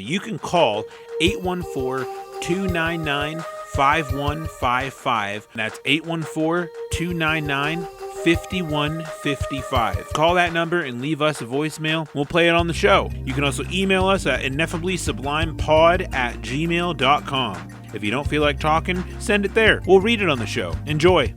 You can call 814-299-5155. That's 814-299-5155. Call that number and leave us a voicemail. We'll play it on the show. You can also email us at ineffably-sublimepod@gmail.com. If you don't feel like talking, send it there. We'll read it on the show. Enjoy.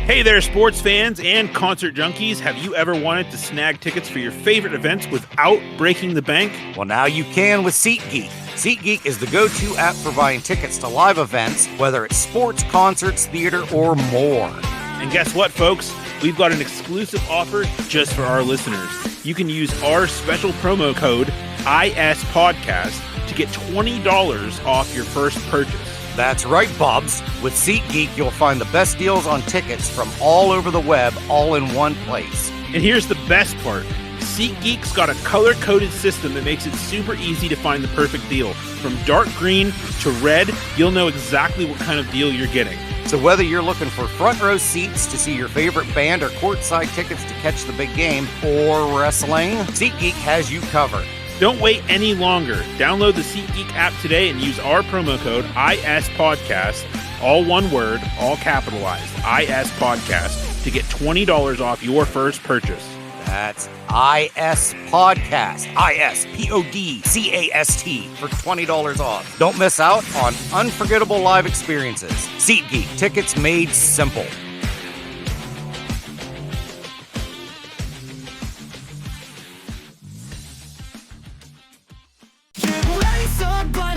Hey there, sports fans and concert junkies. Have you ever wanted to snag tickets for your favorite events without breaking the bank? Well, now you can with SeatGeek. SeatGeek is the go-to app for buying tickets to live events, whether it's sports, concerts, theater, or more. And guess what, folks? We've got an exclusive offer just for our listeners. You can use our special promo code ISPodcast to get $20 off your first purchase. That's right, Bobs. With SeatGeek, you'll find the best deals on tickets from all over the web, all in one place. And here's the best part. SeatGeek's got a color-coded system that makes it super easy to find the perfect deal. From dark green to red, you'll know exactly what kind of deal you're getting. So whether you're looking for front row seats to see your favorite band or courtside tickets to catch the big game or wrestling, SeatGeek has you covered. Don't wait any longer. Download the SeatGeek app today and use our promo code ISPodcast, all one word, all capitalized, ISPodcast, to get $20 off your first purchase. That's ISPodcast, ISPODCAST, for $20 off. Don't miss out on unforgettable live experiences. SeatGeek, tickets made simple.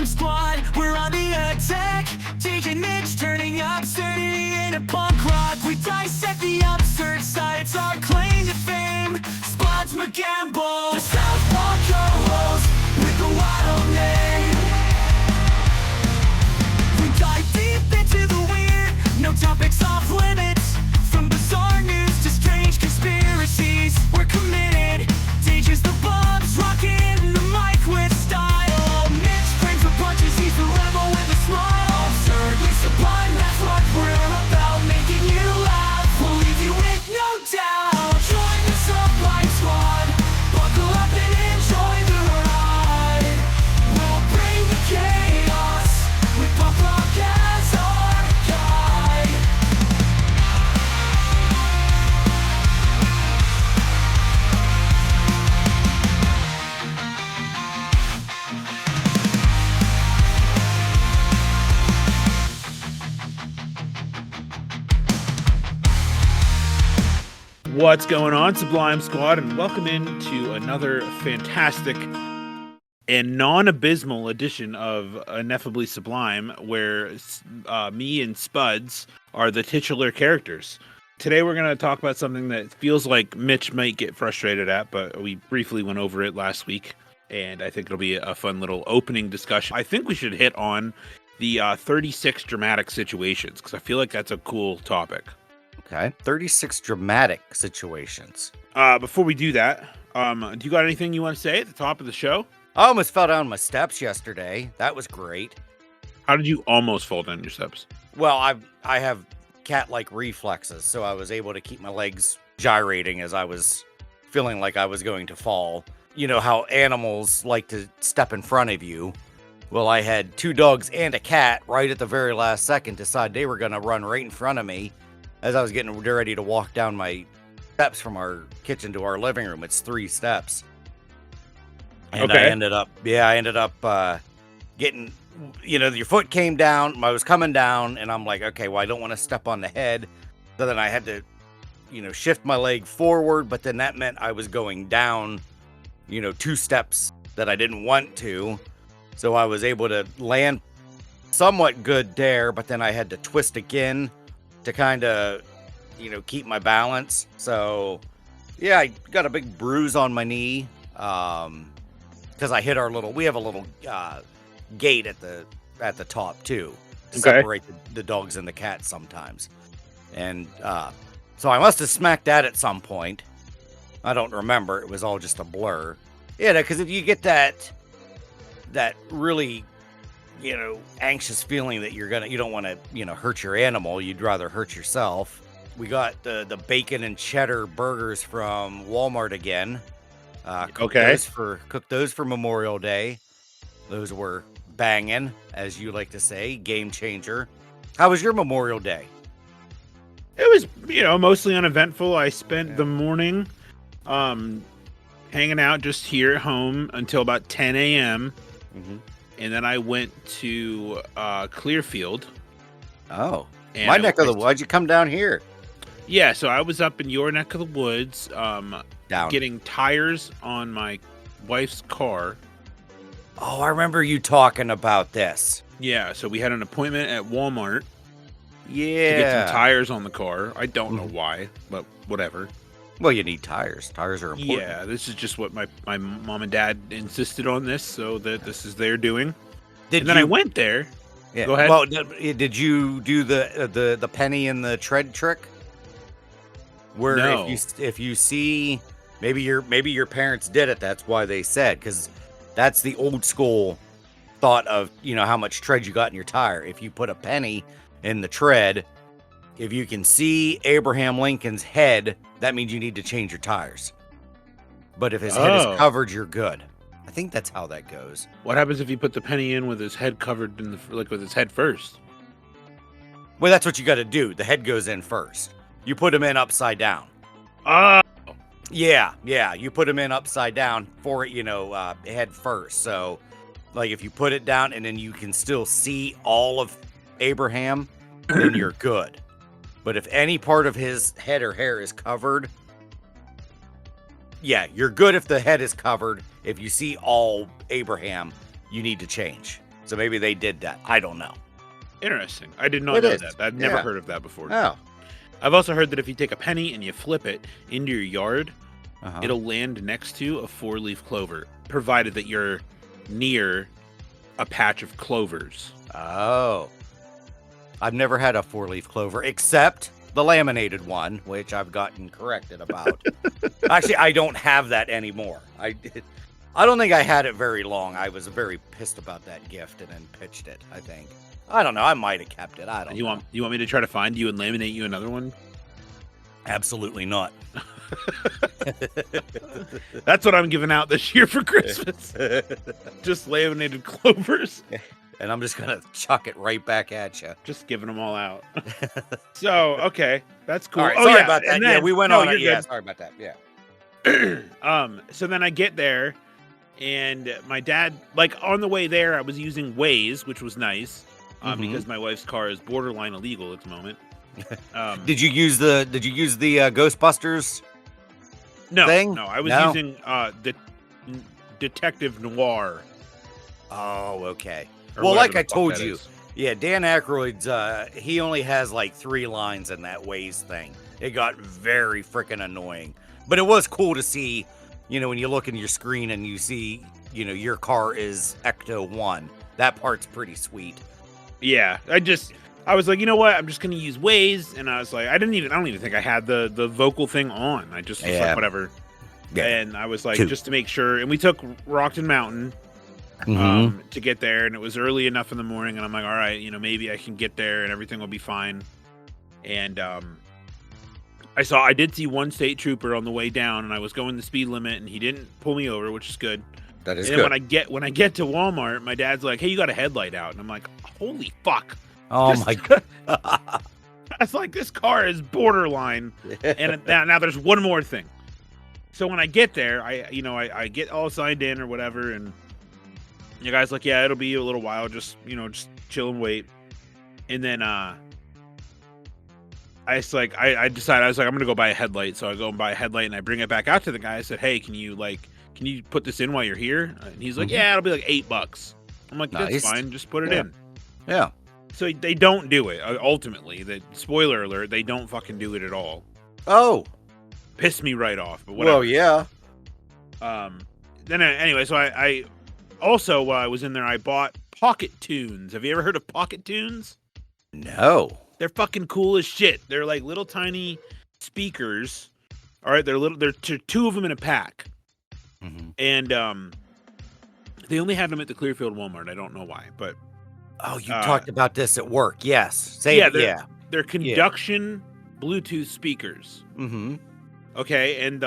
Squad, we're on the attack. DJ Mitch turning absurdity into punk rock. We dissect the absurd side, it's our claim to fame. Spots McGamble, the Southpaw co-host with the wild name. We dive deep into the weird, no topics off limits. From bizarre news to strange conspiracies, we're committed. DJ's the Bobs, rocking the mic with style. Punches, he's the rebel with a smile. Absurdly sublime, that's what we're about. Making you laugh, we'll leave you with no doubt. Join the Sublime Squad, buckle up and enjoy the ride. We'll bring the chaos with pop rock as our guide. What's going on, Sublime Squad, and welcome into another fantastic and non-abysmal edition of Ineffably Sublime, where me and Spuds are the titular characters. Today we're going to talk about something that feels like Mitch might get frustrated at, but we briefly went over it last week, and I think it'll be a fun little opening discussion. I think we should hit on the 36 dramatic situations, because I feel like that's a cool topic. Okay, 36 dramatic situations. Before we do that, do you got anything you want to say at the top of the show? I almost fell down my steps yesterday. That was great. How did you almost fall down your steps? Well, I have cat-like reflexes, so I was able to keep my legs gyrating as I was feeling like I was going to fall. You know how animals like to step in front of you. Well, I had two dogs and a cat right at the very last second decide they were going to run right in front of me as I was getting ready to walk down my steps from our kitchen to our living room. It's 3 steps. And okay. I ended up getting, your foot came down, I was coming down, and I'm like, okay, well, I don't want to step on the head. So then I had to, shift my leg forward, but then that meant I was going down, 2 steps that I didn't want to. So I was able to land somewhat good there, but then I had to twist again to kind of, keep my balance. So, yeah, I got a big bruise on my knee because I hit we have a little gate at the top, too, to separate the dogs and the cats sometimes. And so I must have smacked that at some point. I don't remember. It was all just a blur. Yeah, because if you get that really anxious feeling that you don't want to, hurt your animal. You'd rather hurt yourself. We got the bacon and cheddar burgers from Walmart again. Okay. Cooked those for Memorial Day. Those were banging, as you like to say, game changer. How was your Memorial Day? It was, mostly uneventful. I spent Yeah. the morning hanging out just here at home until about 10 a.m. Mm-hmm. And then I went to Clearfield. Oh, And my neck of the woods. You come down here. Yeah, so I was up in your neck of the woods Down. getting tires on my wife's car. Oh, I remember you talking about this. Yeah, so we had an appointment at Walmart Yeah. to get some tires on the car. I don't know why, but whatever. Well, you need tires. Tires are important. Yeah, this is just what my mom and dad insisted on this, so that this is their doing. And then I went there. Yeah. Go ahead. Well, did you do the penny and the tread trick? Where No. if you see maybe your parents did it, that's why they said, because that's the old school thought of how much tread you got in your tire. If you put a penny in the tread, if you can see Abraham Lincoln's head, that means you need to change your tires. But if his head Oh. is covered, you're good. I think that's how that goes. What happens if you put the penny in with his head covered in with his head first? Well, that's what you got to do. The head goes in first. You put him in upside down. Oh, Yeah. You put him in upside down for head first. So, like, if you put it down and then you can still see all of Abraham, then you're good. But if any part of his head or hair is covered, yeah, you're good if the head is covered. If you see all Abraham, you need to change. So maybe they did that. I don't know. interesting. I did not It know is. that. I've never Yeah. heard of that before. Oh. I've also heard that if you take a penny and you flip it into your yard, Uh-huh. it'll land next to a 4-leaf clover, provided that you're near a patch of clovers. Oh. I've never had a 4-leaf clover except the laminated one, which I've gotten corrected about. Actually, I don't have that anymore. I don't think I had it very long. I was very pissed about that gift and then pitched it, I think. I don't know. I might have kept it. I don't know. You want me to try to find you and laminate you another one? Absolutely not. That's what I'm giving out this year for Christmas. Just laminated clovers. And I'm just going to chuck it right back at you. Just giving them all out. So, okay. That's cool. All right, Oh, sorry yeah, about that. and Yeah, then- we went no, on it. you're Yeah, good. sorry about that. Yeah. So then I get there, and my dad, on the way there, I was using Waze, which was nice, Mhm. because my wife's car is borderline illegal at the moment. Did you use the Ghostbusters? No, thing? no, I was No? using Detective Noir. Oh, okay. or Well, whatever like the I fuck told that you, is. yeah, Dan Aykroyd's, he only has like 3 lines in that Waze thing. It got very freaking annoying. But it was cool to see, when you look in your screen and you see, your car is Ecto 1. That part's pretty sweet. Yeah, I was like, you know what? I'm just gonna use Waze, and I was like, I don't even think I had the vocal thing on. I just was Yeah. like, whatever. Yeah. And I was like, Cute. just to make sure. And we took Rockton Mountain Mm-hmm. to get there, and it was early enough in the morning, and I'm like, all right, maybe I can get there, and everything will be fine. And I did see one state trooper on the way down, and I was going the speed limit, and he didn't pull me over, which is good. That is And then good. when I get to Walmart, my dad's like, "Hey, you got a headlight out," and I'm like, "Holy fuck!" Oh This- my god. I was like, "This car is borderline." And now there's one more thing. So when I get there, I get all signed in or whatever, and the guy's like, "Yeah, it'll be a little while. Just chill and wait." And then I decided, I was like, I'm gonna go buy a headlight. So I go and buy a headlight, and I bring it back out to the guy. I said, "Hey, can you put this in while you're here?" And he's like, Mhm. "Yeah, it'll be like $8." I'm like, "That's Nice. fine. Just put it Yeah. in." Yeah. So they don't do it. Ultimately, spoiler alert, they don't fucking do it at all. Oh. Pissed me right off. But whatever. Well, yeah. Then anyway, so I also, while I was in there, I bought Pocket Tunes. Have you ever heard of Pocket Tunes? No. They're fucking cool as shit. They're like little tiny speakers. All right, they're two of them in a pack, Mm-hmm. and they only have them at the Clearfield Walmart. I don't know why, but Oh, you talked about this at work. Yes. Say yeah, it. they're- Yeah. they're conduction Bluetooth speakers. Mm-hmm. Okay, and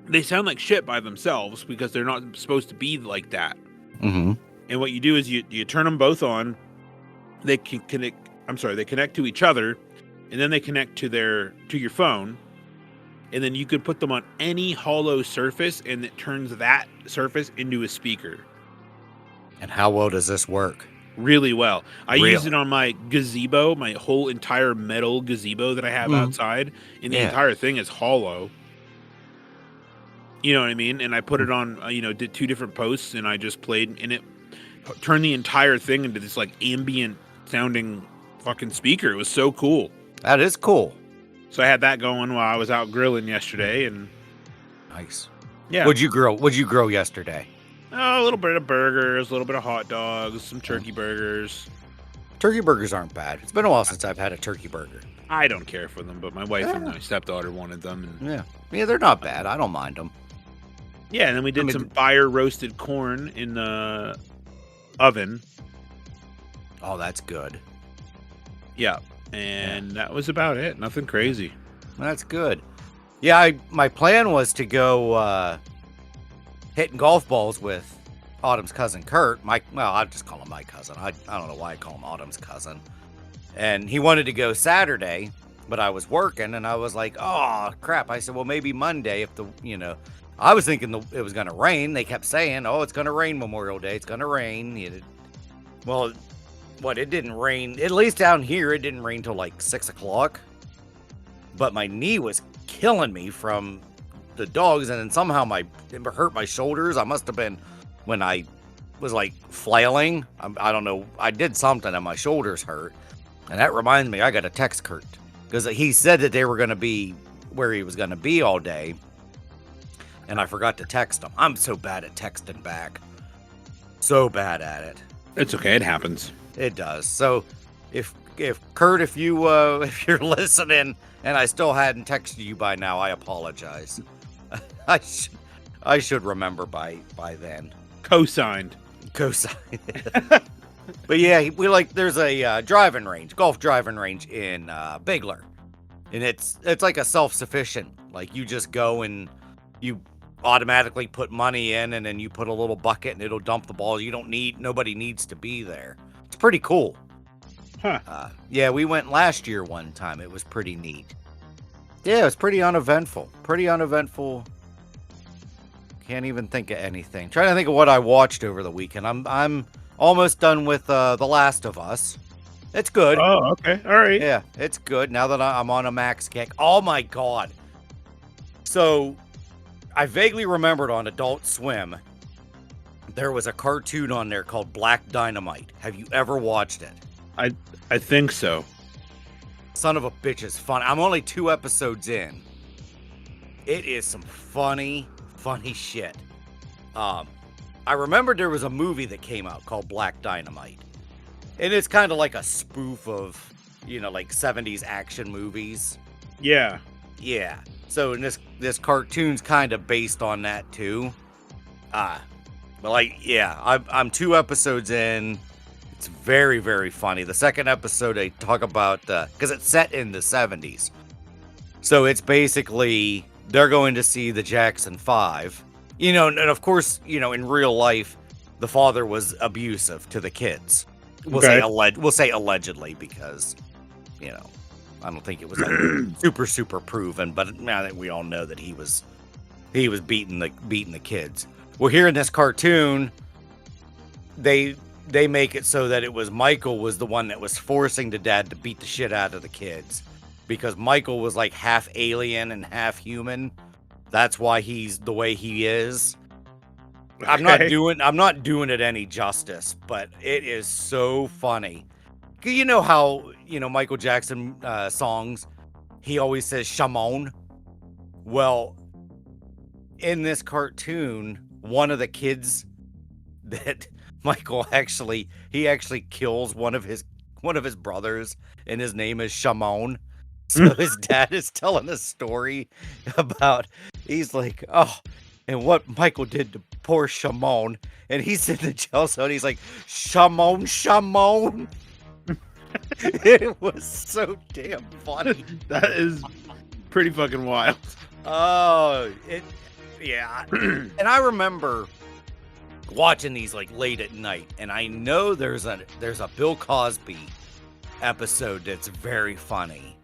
they sound like shit by themselves because they're not supposed to be like that. Mm-hmm. And what you do is you turn them both on. They can connect. I'm sorry, they connect to each other, and then they connect to your phone, and then you could put them on any hollow surface, and it turns that surface into a speaker. And how well does this work? Really well. I use Really? it on my gazebo, my whole entire metal gazebo that I have outside, and the Yeah. entire thing is hollow. You know what I mean? And I put it on, did 2 different posts, and I just played, and it turned the entire thing into this like ambient sounding fucking speaker. It was so cool. That is cool. So I had that going while I was out grilling yesterday, and Nice. yeah. What'd you grill yesterday? Oh, a little bit of burgers, a little bit of hot dogs, some turkey burgers. Turkey burgers aren't bad. It's been a while since I've had a turkey burger. I don't care for them, but my wife and Yeah. my stepdaughter wanted them. And Yeah, they're not bad. I don't mind them. yeah, and then we did some fire roasted corn in the oven. Oh, that's good. Yeah, and that was about it. Nothing crazy. That's good. Yeah, my plan was to go hitting golf balls with Autumn's cousin Kurt. I'll just call him my cousin. I don't know why I call him Autumn's cousin. And he wanted to go Saturday, but I was working, and I was like, oh, crap. I said, well, maybe Monday if I was thinking it was going to rain. They kept saying, oh, it's going to rain Memorial Day. It's going to rain. Well, it didn't rain. At least down here, it didn't rain till like 6 o'clock. But my knee was killing me from the dogs, and then somehow it hurt my shoulders. I must have been when I was like flailing. I don't know. I did something, and my shoulders hurt. And that reminds me, I got to text Kurt because he said that they were going to be where he was going to be all day. And I forgot to text him. I'm so bad at texting back. So bad at it. It's okay. It happens. It does. So if Kurt, if you're listening and I still hadn't texted you by now, I apologize. I should remember by then. Co-signed. But yeah, there's a golf driving range in Bigler. And it's like a self-sufficient. Like you just go and you automatically put money in, and then you put a little bucket and it'll dump the ball. Nobody needs to be there. It's pretty cool. Huh. Yeah, we went last year one time. It was pretty neat. Yeah, it was pretty uneventful. Can't even think of anything. Trying to think of what I watched over the weekend. I'm almost done with The Last of Us. It's good. Oh, okay. All right. Yeah, it's good now that I'm on a max kick. Oh my god. So I vaguely remembered on Adult Swim, there was a cartoon on there called Black Dynamite. Have you ever watched it? I think so. Son of a bitch is fun. I'm only 2 episodes in. It is some funny shit. I remember there was a movie that came out called Black Dynamite. And it's kind of like a spoof of, like 70s action movies. Yeah. Yeah. So this cartoon's kind of based on that too. But I'm 2 episodes in. It's very, very funny. The second episode, they talk about, because it's set in the 70s. So it's basically, they're going to see the Jackson 5. And of course, in real life, the father was abusive to the kids. We'll say allegedly because, I don't think it was like super proven, but now that we all know that he was beating the kids. Well, here in this cartoon, they make it so that it was Michael was the one that was forcing the dad to beat the shit out of the kids because Michael was like half alien and half human. That's why he's the way he is. Okay. I'm not doing it any justice, but it is so funny. You know how, Michael Jackson songs, he always says Shamon. Well, in this cartoon, one of the kids that Michael actually kills one of his brothers, and his name is Shamon. So his dad is telling a story about, he's like, oh, and what Michael did to poor Shamon. And he's in the jail cell, and he's like, Shamon. It was so damn funny. That is pretty fucking wild. Oh, Yeah. And I remember watching these like late at night, and I know there's a Bill Cosby episode that's very funny.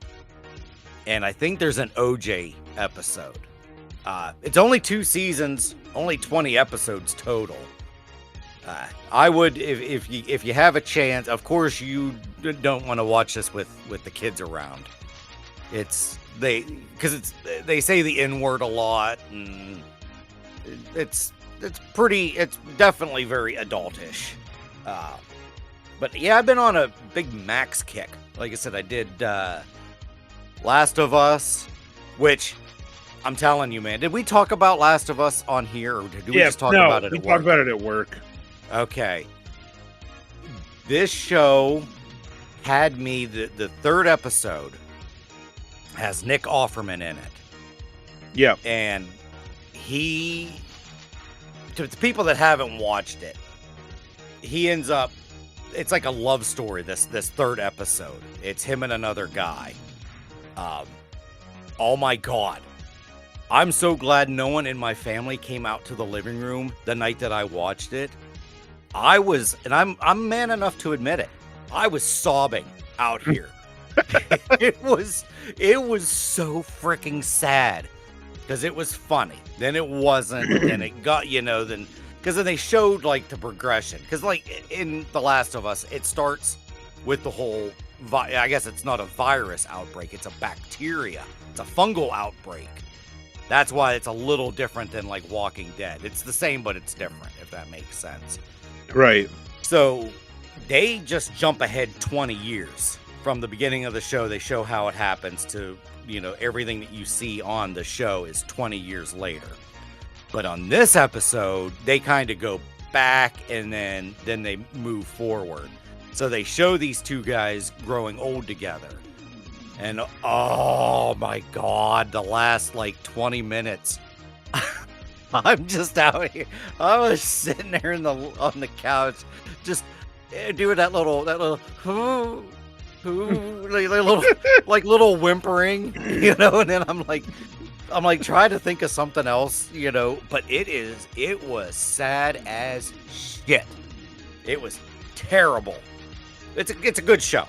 And I think there's an OJ episode. It's only 2 seasons, only 20 episodes total. I would, if you have a chance, of course you don't want to watch this with the kids around. They say the N word a lot, and it's definitely very adultish. But yeah, I've been on a big Max kick. Like I said, I did Last of Us, which I'm telling you, man. Did we talk about Last of Us on here, or did we just talk about it at work? We talked about it at work. Okay. This show had me, the 3rd episode has Nick Offerman in it. Yeah. And to the people that haven't watched it, he ends up, it's like a love story, this 3rd episode. It's him and another guy. Oh my God. I'm so glad no one in my family came out to the living room the night that I watched it. And I'm man enough to admit it, I was sobbing out here. It was so freaking sad because it was funny. Then it wasn't, and it got, then because then they showed like the progression. Because like in The Last of Us, it starts with the whole, I guess it's not a virus outbreak, it's a bacteria, it's a fungal outbreak. That's why it's a little different than like Walking Dead. It's the same, but it's different, if that makes sense. Right. So they just jump ahead 20 years from the beginning of the show. They show how it happens to, everything that you see on the show is 20 years later. But on this episode, they kind of go back and then they move forward. So they show these 2 guys growing old together. And oh my God, the last like 20 minutes, I'm just out here. I was sitting there on the couch, just doing that little little whimpering, and then I'm like trying to think of something else, but it was sad as shit. It was terrible. It's a good show.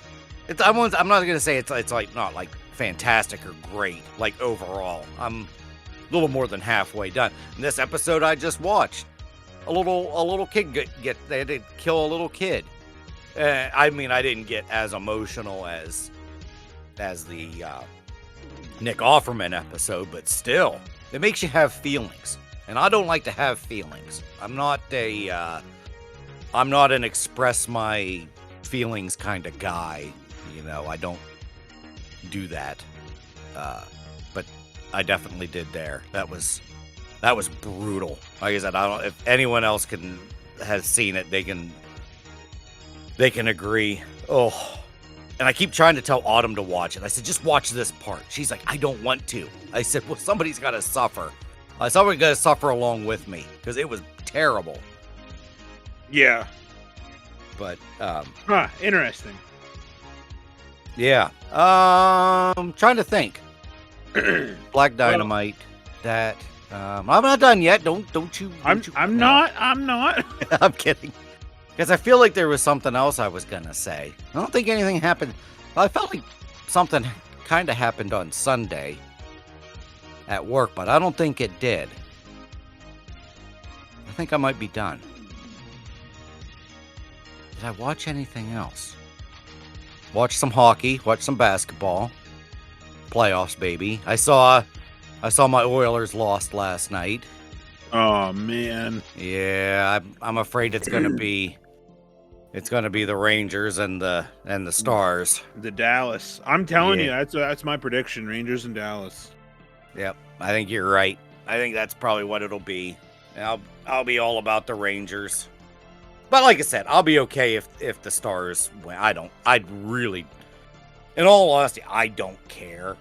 I'm not gonna say it's like not like fantastic or great, like overall. I'm a little more than halfway done. In this episode I just watched, a little kid they had to kill a little kid. I mean, I didn't get as emotional as the Nick Offerman episode, but still, it makes you have feelings, and I don't like to have feelings. I'm not an express my feelings kind of guy. I don't do that. But I definitely did there. That was brutal. Like I said, I don't. If anyone else has seen it, they can agree. Oh, and I keep trying to tell Autumn to watch it. I said, just watch this part. She's like, I don't want to. I said, well, somebody's got to suffer. Somebody's got to suffer along with me because it was terrible. Yeah. But interesting. Yeah. Trying to think. Black Dynamite. That. I'm not done yet. Don't you? I'm not. I'm kidding. Because I feel like there was something else I was gonna say. I don't think anything happened. I felt like something kind of happened on Sunday at work, but I don't think it did. I think I might be done. Did I watch anything else? Watch some hockey, watch some basketball. Playoffs, baby. I saw my Oilers lost last night. Oh man. Yeah, I'm afraid it's gonna be the Rangers and the Stars. The Dallas. I'm telling you, that's my prediction. Rangers and Dallas. Yep, I think you're right. I think that's probably what it'll be. I'll be all about the Rangers. But like I said, I'll be okay if the Stars win. I'd really, in all honesty, I don't care.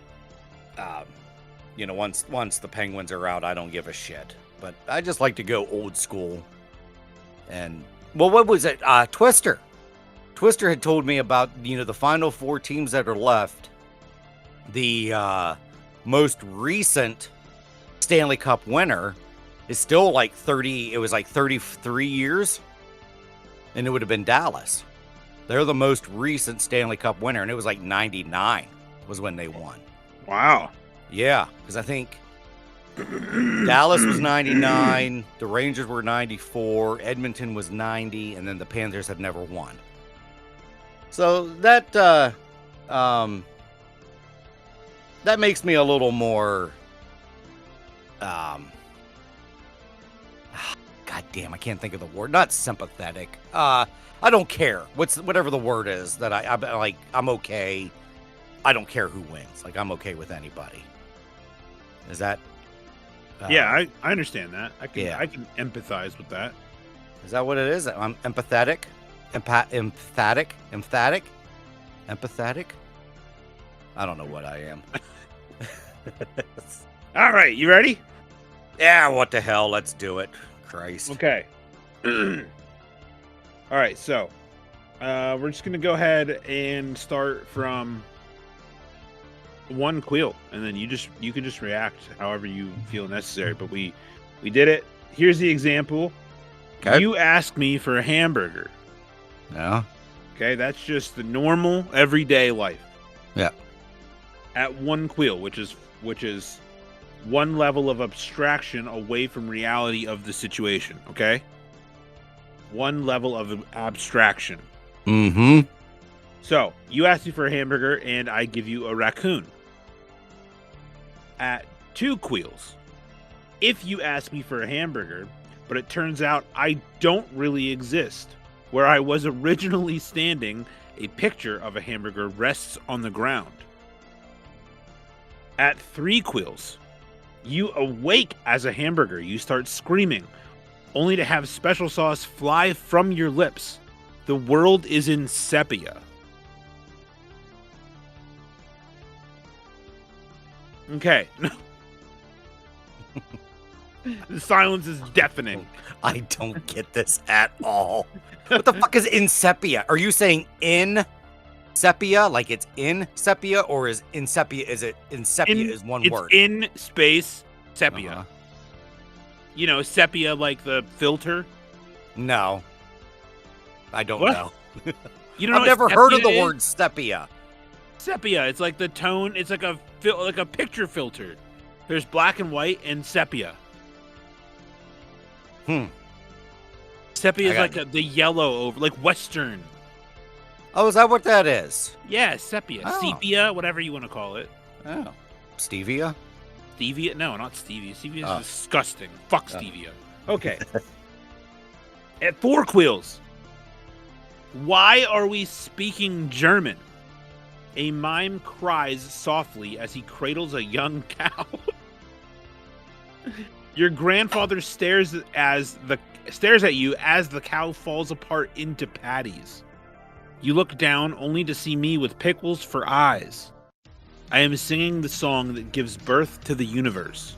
Once the Penguins are out, I don't give a shit. But I just like to go old school. And, well, what was it? Twister. Twister had told me about, the final 4 teams that are left. The most recent Stanley Cup winner is still like 30. It was like 33 years, and it would have been Dallas. They're the most recent Stanley Cup winner, and it was like 99 was when they won. Wow. Yeah, because I think Dallas was 99, the Rangers were 94, Edmonton was 90, and then the Panthers had never won. So that makes me a little more God damn, I can't think of the word. Not sympathetic. I don't care. Whatever the word is that I'm like, I'm okay. I don't care who wins. Like, I'm okay with anybody. Is that? Yeah, I understand that. I can Yeah. I can empathize with that. Is that what it is? I'm empathetic. Emphatic. I don't know what I am. All right, you ready? Yeah, what the hell? Let's do it. Christ. Okay. All right, so we're just gonna go ahead and start from one quill, and then you can just react however you feel necessary. But we did it. Here's the example. Okay. You ask me for a hamburger. Yeah. Okay, that's just the normal everyday life. Yeah. At one quill, which is one level of abstraction away from reality of the situation. Okay. One level of abstraction. Mm-hmm. So you ask me for a hamburger, and I give you a raccoon. At two quills, if you ask me for a hamburger, but it turns out I don't really exist, where I was originally standing, a picture of a hamburger rests on the ground. At three quills, you awake as a hamburger. You start screaming, only to have special sauce fly from your lips. The world is in sepia. Okay. The silence is deafening. I don't get this at all. What the fuck is in sepia? Are you saying in sepia, like it's in sepia, or is in sepia? Is it in sepia? Is one it's word? in space sepia. Uh-huh. You know, sepia like the filter. No, I don't What? know. You don't know I've never what heard of the sepia is? word sepia. Sepia. It's like the tone. It's like a picture filter. There's black and white and sepia. Sepia is I like got- the yellow over, like Western. Oh, is that what that is? Yeah, sepia, Oh. sepia, whatever you want to call it. Oh, stevia. Stevia? No, not stevia. Stevia is Oh. disgusting. Fuck stevia. Okay. At four quills. Why are we speaking German? A mime cries softly as he cradles a young cow. Your grandfather stares at you as the cow falls apart into patties. You look down only to see me with pickles for eyes. I am singing the song that gives birth to the universe.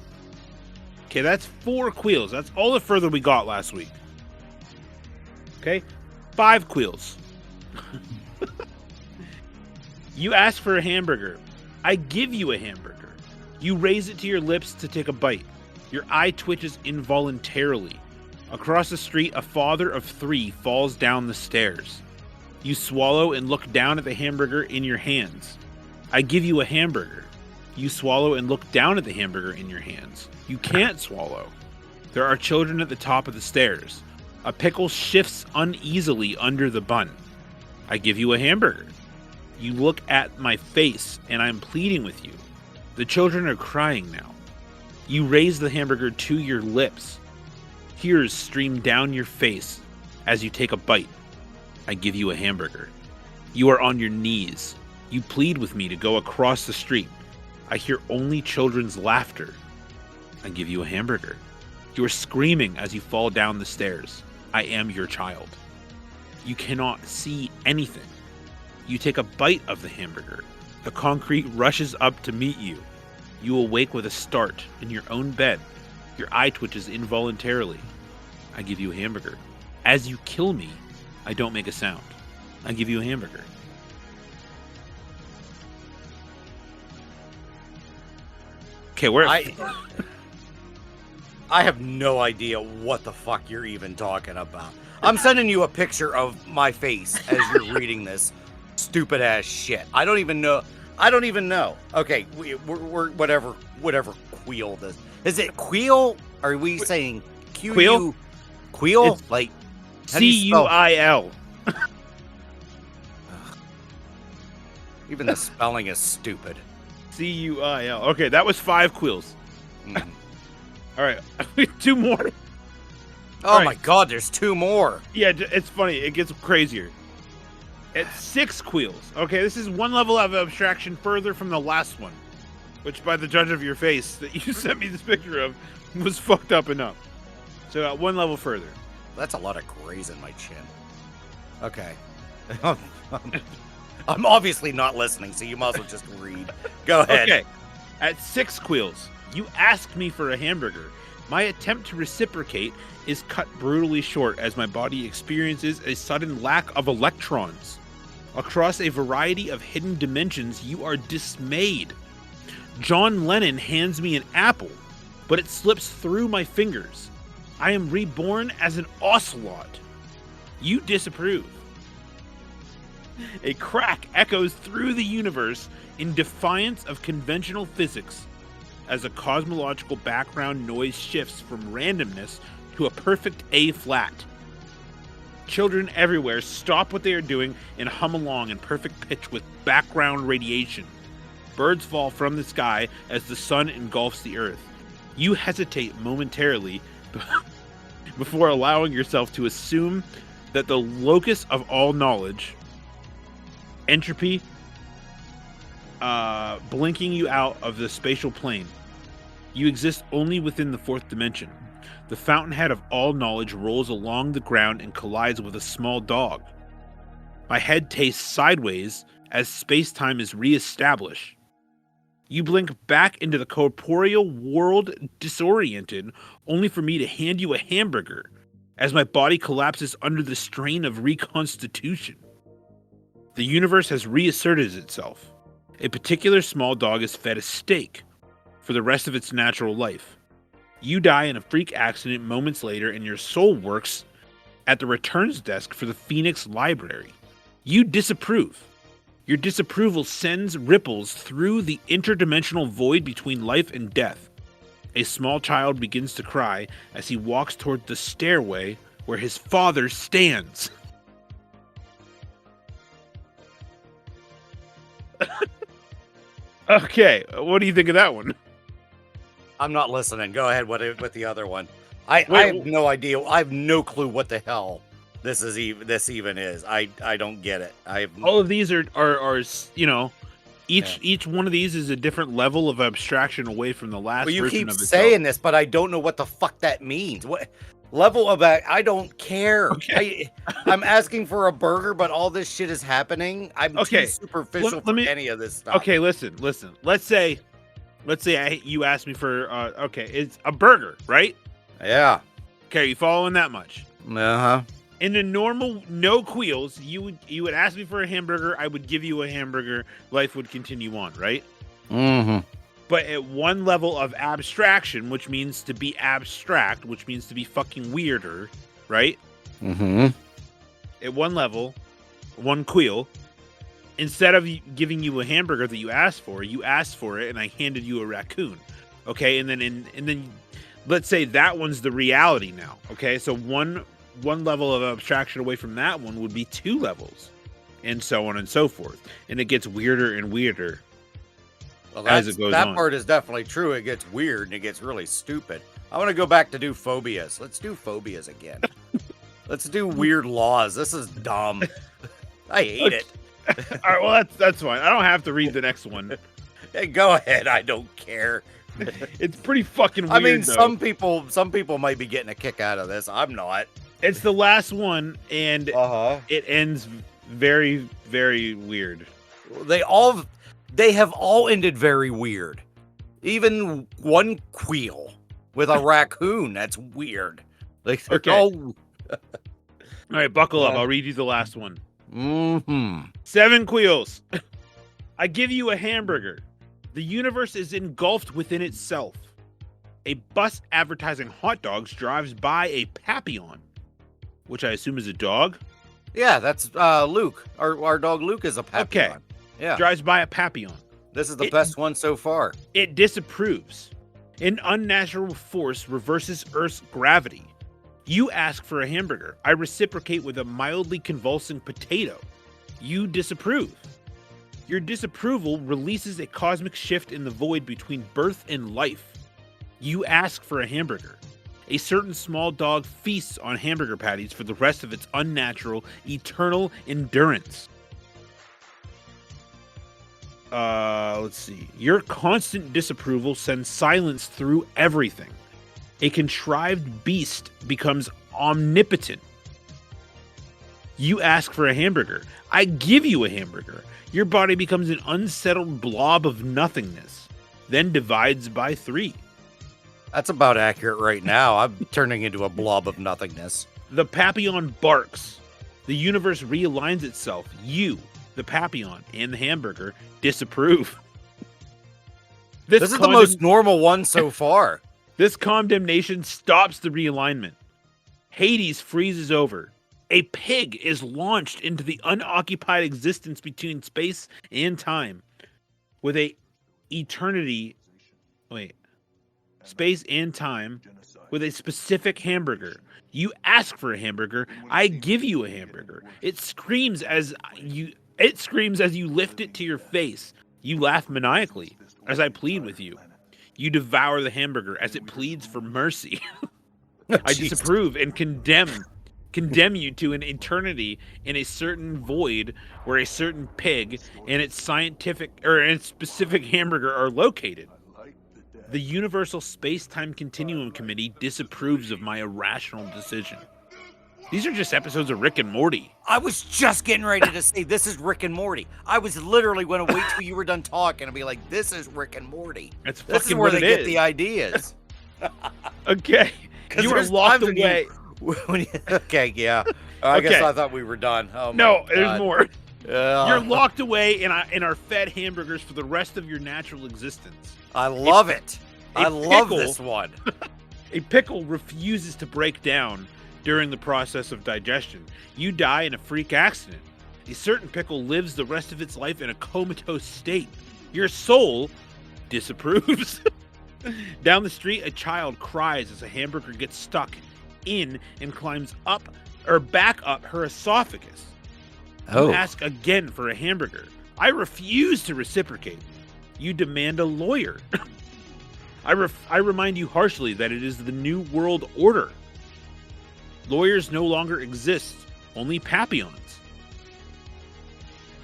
Okay, that's four quills. That's all the further we got last week. Okay, five quills. You ask for a hamburger. I give you a hamburger. You raise it to your lips to take a bite. Your eye twitches involuntarily. Across the street, a father of three falls down the stairs. You swallow and look down at the hamburger in your hands. I give you a hamburger. You swallow and look down at the hamburger in your hands. You can't swallow. There are children at the top of the stairs. A pickle shifts uneasily under the bun. I give you a hamburger. You look at my face, and I'm pleading with you. The children are crying now. You raise the hamburger to your lips. Tears stream down your face as you take a bite. I give you a hamburger. You are on your knees. You plead with me to go across the street. I hear only children's laughter. I give you a hamburger. You are screaming as you fall down the stairs. I am your child. You cannot see anything. You take a bite of the hamburger. The concrete rushes up to meet you. You awake with a start in your own bed. Your eye twitches involuntarily. I give you a hamburger. As you kill me, I don't make a sound. I give you a hamburger. Okay, I have no idea what the fuck you're even talking about. I'm sending you a picture of my face as you're reading this stupid ass shit. I don't even know. Okay, we're whatever queel this. Is it queel? Are we saying Q U? Queel? It's Like how do you spell- CUIL. Even the spelling is stupid. CUIL. Okay, that was 5 quills. Mm. All right, 2 more. Oh right. my god, there's 2 more. Yeah, it's funny. It gets crazier. It's 6 quills. Okay, this is one level of abstraction further from the last one, which, by the judge of your face that you sent me this picture of, was fucked up enough. So, one level further. That's a lot of grays in my chin. Okay. I'm obviously not listening, so you might as well just read. Go ahead. Okay. At 6 quills, you ask me for a hamburger. My attempt to reciprocate is cut brutally short as my body experiences a sudden lack of electrons. Across a variety of hidden dimensions, you are dismayed. John Lennon hands me an apple, but it slips through my fingers. I am reborn as an ocelot. You disapprove. A crack echoes through the universe in defiance of conventional physics as a cosmological background noise shifts from randomness to a perfect A-flat. Children everywhere stop what they are doing and hum along in perfect pitch with background radiation. Birds fall from the sky as the sun engulfs the earth. You hesitate momentarily before allowing yourself to assume that the locus of all knowledge, entropy, blinking you out of the spatial plane. You exist only within the 4th dimension. The fountainhead of all knowledge rolls along the ground and collides with a small dog. My head tastes sideways as space-time is re-established. You blink back into the corporeal world disoriented, only for me to hand you a hamburger as my body collapses under the strain of reconstitution. The universe has reasserted itself. A particular small dog is fed a steak for the rest of its natural life. You die in a freak accident moments later, and your soul works at the returns desk for the Phoenix Library. You disapprove. Your disapproval sends ripples through the interdimensional void between life and death. A small child begins to cry as he walks toward the stairway where his father stands. Okay, what do you think of that one? I'm not listening. Go ahead with the other one. I have no idea. I have no clue what the hell this even is. I don't get it. All of these are you know, each one of these is a different level of abstraction away from the last. Well, you version keep of itself. saying this, but I don't know what the fuck that means. What level of that? I don't care. Okay. I'm asking for a burger, but all this shit is happening. I'm Okay. too superficial for any of this stuff. Okay, listen. Let's say you asked me for okay, it's a burger, right? Yeah. Okay, you following that much? Uh-huh. In the normal no queals, you would ask me for a hamburger, I would give you a hamburger, life would continue on, right? Mm-hmm. But at one level of abstraction, which means to be abstract, which means to be fucking weirder, right? Mm-hmm. At one level, one queel, instead of giving you a hamburger that you asked for it and I handed you a raccoon. Okay, and then let's say that one's the reality now. Okay, so one level of abstraction away from that one would be 2 levels, and so on and so forth. And it gets weirder and weirder. Well, as it goes that on. part is definitely true. It gets weird and it gets really stupid. I want to go back to do phobias. Let's do phobias again. Let's do weird laws. This is dumb. I hate it. All right, well that's fine. I don't have to read the next one. Hey, go ahead. I don't care. It's pretty fucking weird. I mean, though. some people might be getting a kick out of this. I'm not. It's the last one, and it ends very, very weird. They have all ended very weird. Even one queel with a raccoon. That's weird. Like they're Okay. all. All right, buckle up. I'll read you the last one. Mm-hmm. 7 queels. I give you a hamburger. The universe is engulfed within itself. A bus advertising hot dogs drives by a Papillon, which I assume is a dog. Yeah, that's Luke. Our dog Luke is a Papillon. Okay. Yeah. Drives by a Papillon. This is the best one so far. It disapproves. An unnatural force reverses Earth's gravity. You ask for a hamburger. I reciprocate with a mildly convulsing potato. You disapprove. Your disapproval releases a cosmic shift in the void between birth and life. You ask for a hamburger. A certain small dog feasts on hamburger patties for the rest of its unnatural, eternal endurance. Let's see. Your constant disapproval sends silence through everything. A contrived beast becomes omnipotent. You ask for a hamburger. I give you a hamburger. Your body becomes an unsettled blob of nothingness, then divides by 3. That's about accurate right now. I'm turning into a blob of nothingness. The Papillon barks. The universe realigns itself. You, the Papillon, and the hamburger disapprove. This is the most normal one so far. This condemnation stops the realignment. Hades freezes over. A pig is launched into the unoccupied existence between space and time with space and time with a specific hamburger. You ask for a hamburger, I give you a hamburger. It screams as you lift it to your face. You laugh maniacally as I plead with you. You devour the hamburger as it pleads for mercy. I disapprove and condemn you to an eternity in a certain void where a certain pig and its specific hamburger are located. The Universal Space-Time Continuum Committee disapproves of my irrational decision. These are just episodes of Rick and Morty. I was just getting ready to say, this is Rick and Morty. I was literally going to wait till you were done talking and be like, this is Rick and Morty. That's this is where they get the ideas. Okay. You were locked away. Okay, yeah. I guess I thought we were done. Oh, no, there's more. You're locked away and are fed hamburgers for the rest of your natural existence. I love it. I love this one. A pickle refuses to break down during the process of digestion. You die in a freak accident. A certain pickle lives the rest of its life in a comatose state. Your soul disapproves. Down the street, a child cries as a hamburger gets stuck in and climbs up or back up her esophagus. You ask again for a hamburger. I refuse to reciprocate. You demand a lawyer. I remind you harshly that it is the New World Order. Lawyers no longer exist, only Papillons.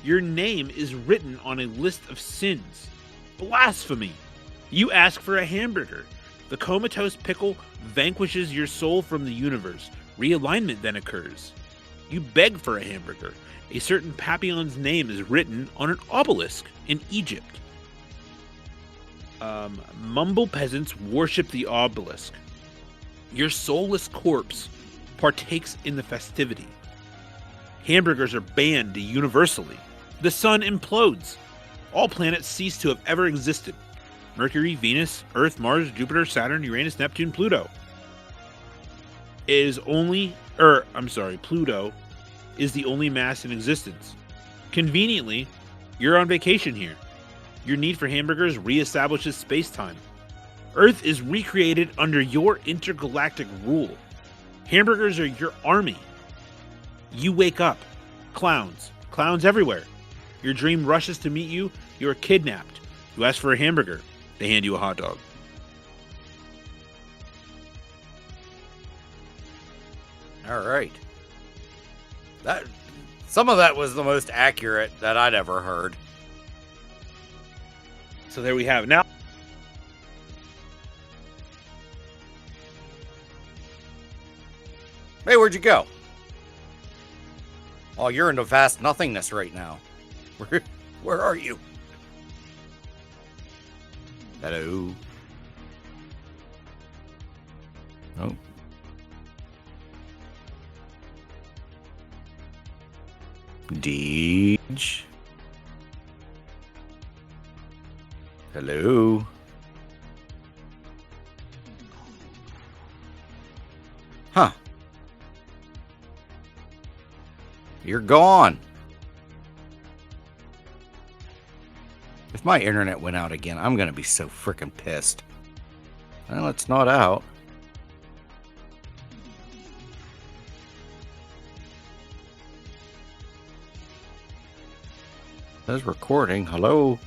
Your name is written on a list of sins. Blasphemy. You ask for a hamburger. The comatose pickle vanquishes your soul from the universe. Realignment then occurs. You beg for a hamburger. A certain Papillon's name is written on an obelisk in Egypt. Mumble peasants worship the obelisk. Your soulless corpse partakes in the festivity. Hamburgers are banned universally. The sun implodes. All planets cease to have ever existed. Mercury, Venus, Earth, Mars, Jupiter, Saturn, Uranus, Neptune, Pluto. Pluto is the only mass in existence. Conveniently, you're on vacation here. Your need for hamburgers reestablishes space-time. Earth is recreated under your intergalactic rule. Hamburgers are your army. You wake up. Clowns. Clowns everywhere. Your dream rushes to meet you. You are kidnapped. You ask for a hamburger. They hand you a hot dog. All right. Some of that was the most accurate that I'd ever heard. So there we have it. Now, hey, where'd you go? Oh, you're into vast nothingness right now. Where are you? Hello. Oh. Deej. Hello. You're gone. If my internet went out again, I'm going to be so freaking pissed. Well, it's not out. It says recording. Hello?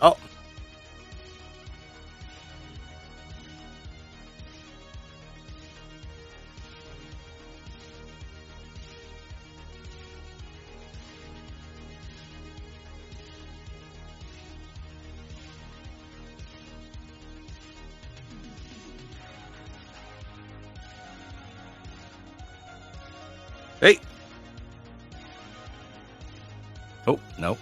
Oh. Hey. Oh, no.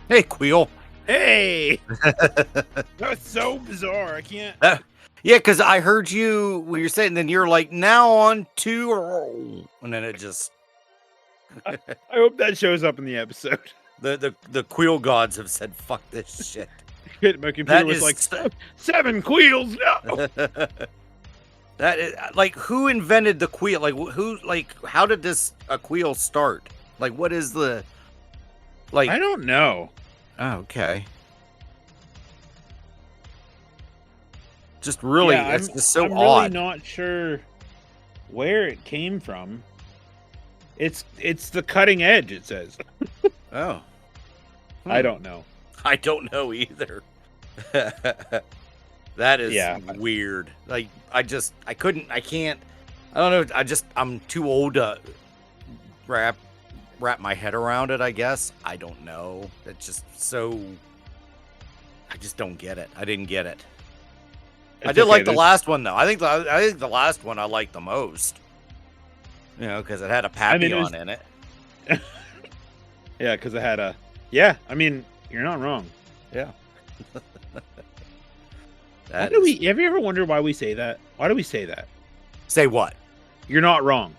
Hey, Queel. Hey, that's so bizarre. I can't. Yeah, because I heard you when you're saying, then you're like, now on to, and then it just I hope that shows up in the episode. the Queel gods have said, "Fuck this shit." My computer That was is like 7 queels. No. That is like, who invented the Queel? Like, who? Like, how did this a Queel start? Like, what is the like? I don't know. Oh, okay. Just really, Yeah, it's just so I'm odd. really not sure where it came from. It's the cutting edge. It says. Oh, I don't know. I don't know either. That is Yeah. weird. Like, I can't. I don't know. I'm too old to wrap my head around it, I guess. I don't know. It's just so. I just don't get it. I didn't get it. I It's did okay, like the there's- last one though. I think the last one I liked the most. You know, because it had a Papillon it was- in it. Yeah, because I had a. Yeah, I mean, you're not wrong. Yeah. Why That do is- we? Have you ever wondered why we say that? Why do we say that? Say what? You're not wrong.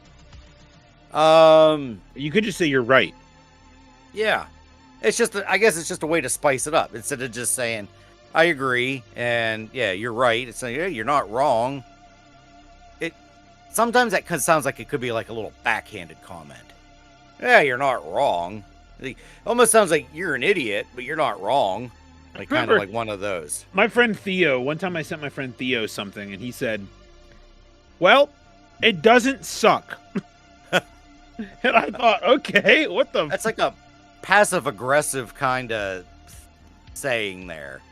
You could just say you're right. Yeah. It's just, I guess it's just a way to spice it up instead of just saying, I agree, and yeah, you're right. It's like, yeah, you're not wrong. Sometimes that sounds like it could be like a little backhanded comment. Yeah, you're not wrong. It almost sounds like you're an idiot, but you're not wrong. Like, kind of Remember- like one of those. My friend Theo, one time I sent my friend Theo something, and he said, well, it doesn't suck. And I thought, okay, what the? That's like a passive aggressive kind of saying there.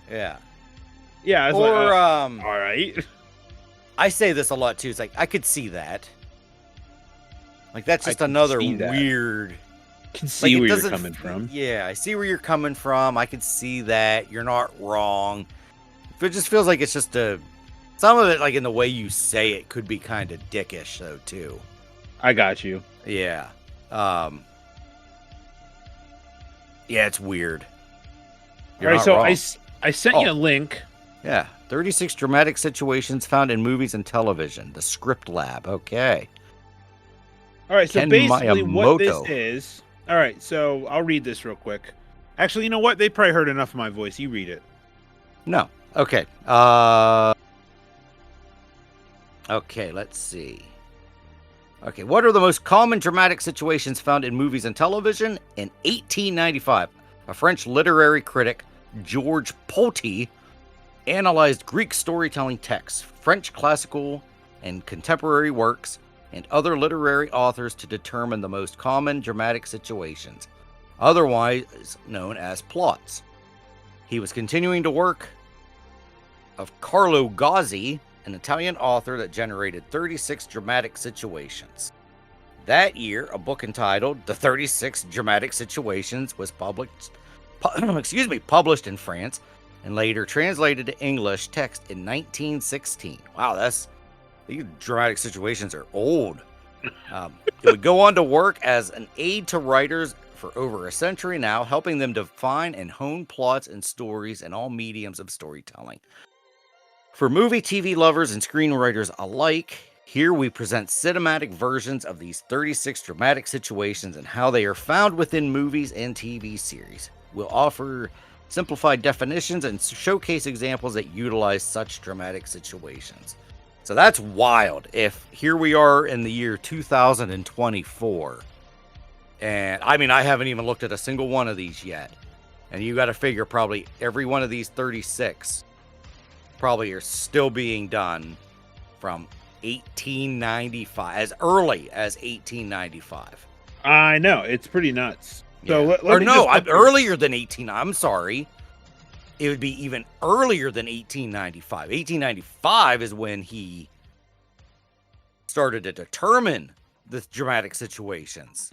Yeah. Yeah, I was Or like, all right. I say this a lot too. It's like, I could see that. Like, that's I just can another see that. weird. Can Like, see it where you're doesn't coming from. Yeah, I see where you're coming from. I can see that. You're not wrong. It just feels like it's just some of it, like in the way you say it, could be kind of dickish though too. I got you. Yeah. Yeah, it's weird. All right, not so wrong. I sent you a link. Yeah, 36 dramatic situations found in movies and television. The Script Lab. Okay. All right, so Ken basically what this Miyamoto. is. All right, so I'll read this real quick. Actually, you know what? They probably heard enough of my voice. You read it. No. Okay. Okay, let's see. Okay, what are the most common dramatic situations found in movies and television? In 1895, a French literary critic, Georges Poulty, analyzed Greek storytelling texts, French classical and contemporary works, and other literary authors to determine the most common dramatic situations, otherwise known as plots. He was continuing to work of Carlo Gozzi an Italian author that generated 36 dramatic situations. That year, a book entitled The 36 Dramatic Situations was published in France and later translated to English text in 1916. Wow, these dramatic situations are old. It would go on to work as an aid to writers for over a century now, helping them define and hone plots and stories in all mediums of storytelling. For movie, TV lovers, and screenwriters alike, here we present cinematic versions of these 36 dramatic situations and how they are found within movies and TV series. We'll offer simplified definitions and showcase examples that utilize such dramatic situations. So that's wild. If here we are in the year 2024, and I mean, I haven't even looked at a single one of these yet. And you got to figure probably every one of these 36 probably are still being done from 1895, as early as 1895. I know, it's pretty nuts. So Yeah. Earlier than 18. I'm sorry. It would be even earlier than 1895. 1895 is when he started to determine the dramatic situations.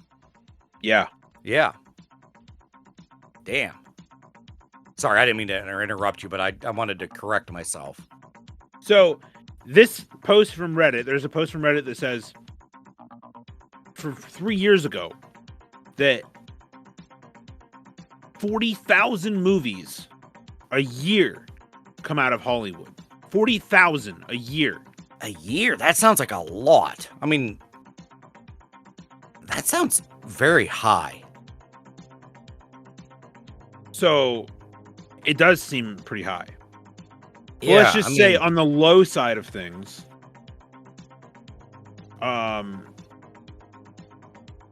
Yeah. Yeah. Damn. Sorry, I didn't mean to interrupt you, but I wanted to correct myself. So this post from Reddit, there's a post from Reddit that says for 3 years ago that 40,000 movies a year come out of Hollywood. 40,000 a year. A year? That sounds like a lot. I mean, that sounds very high. So it does seem pretty high. Yeah, Well, let's just say on the low side of things. Yeah,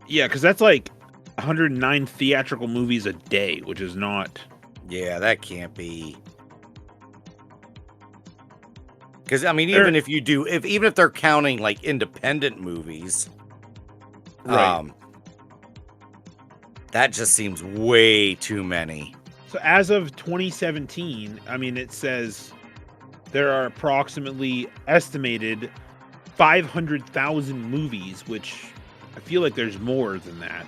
because that's like 109 theatrical movies a day, which is not. Yeah, that can't be. Because I mean, even if they're counting like independent movies, Right. that just seems way too many. So as of 2017, I mean, it says there are approximately estimated 500,000 movies, which I feel like there's more than that.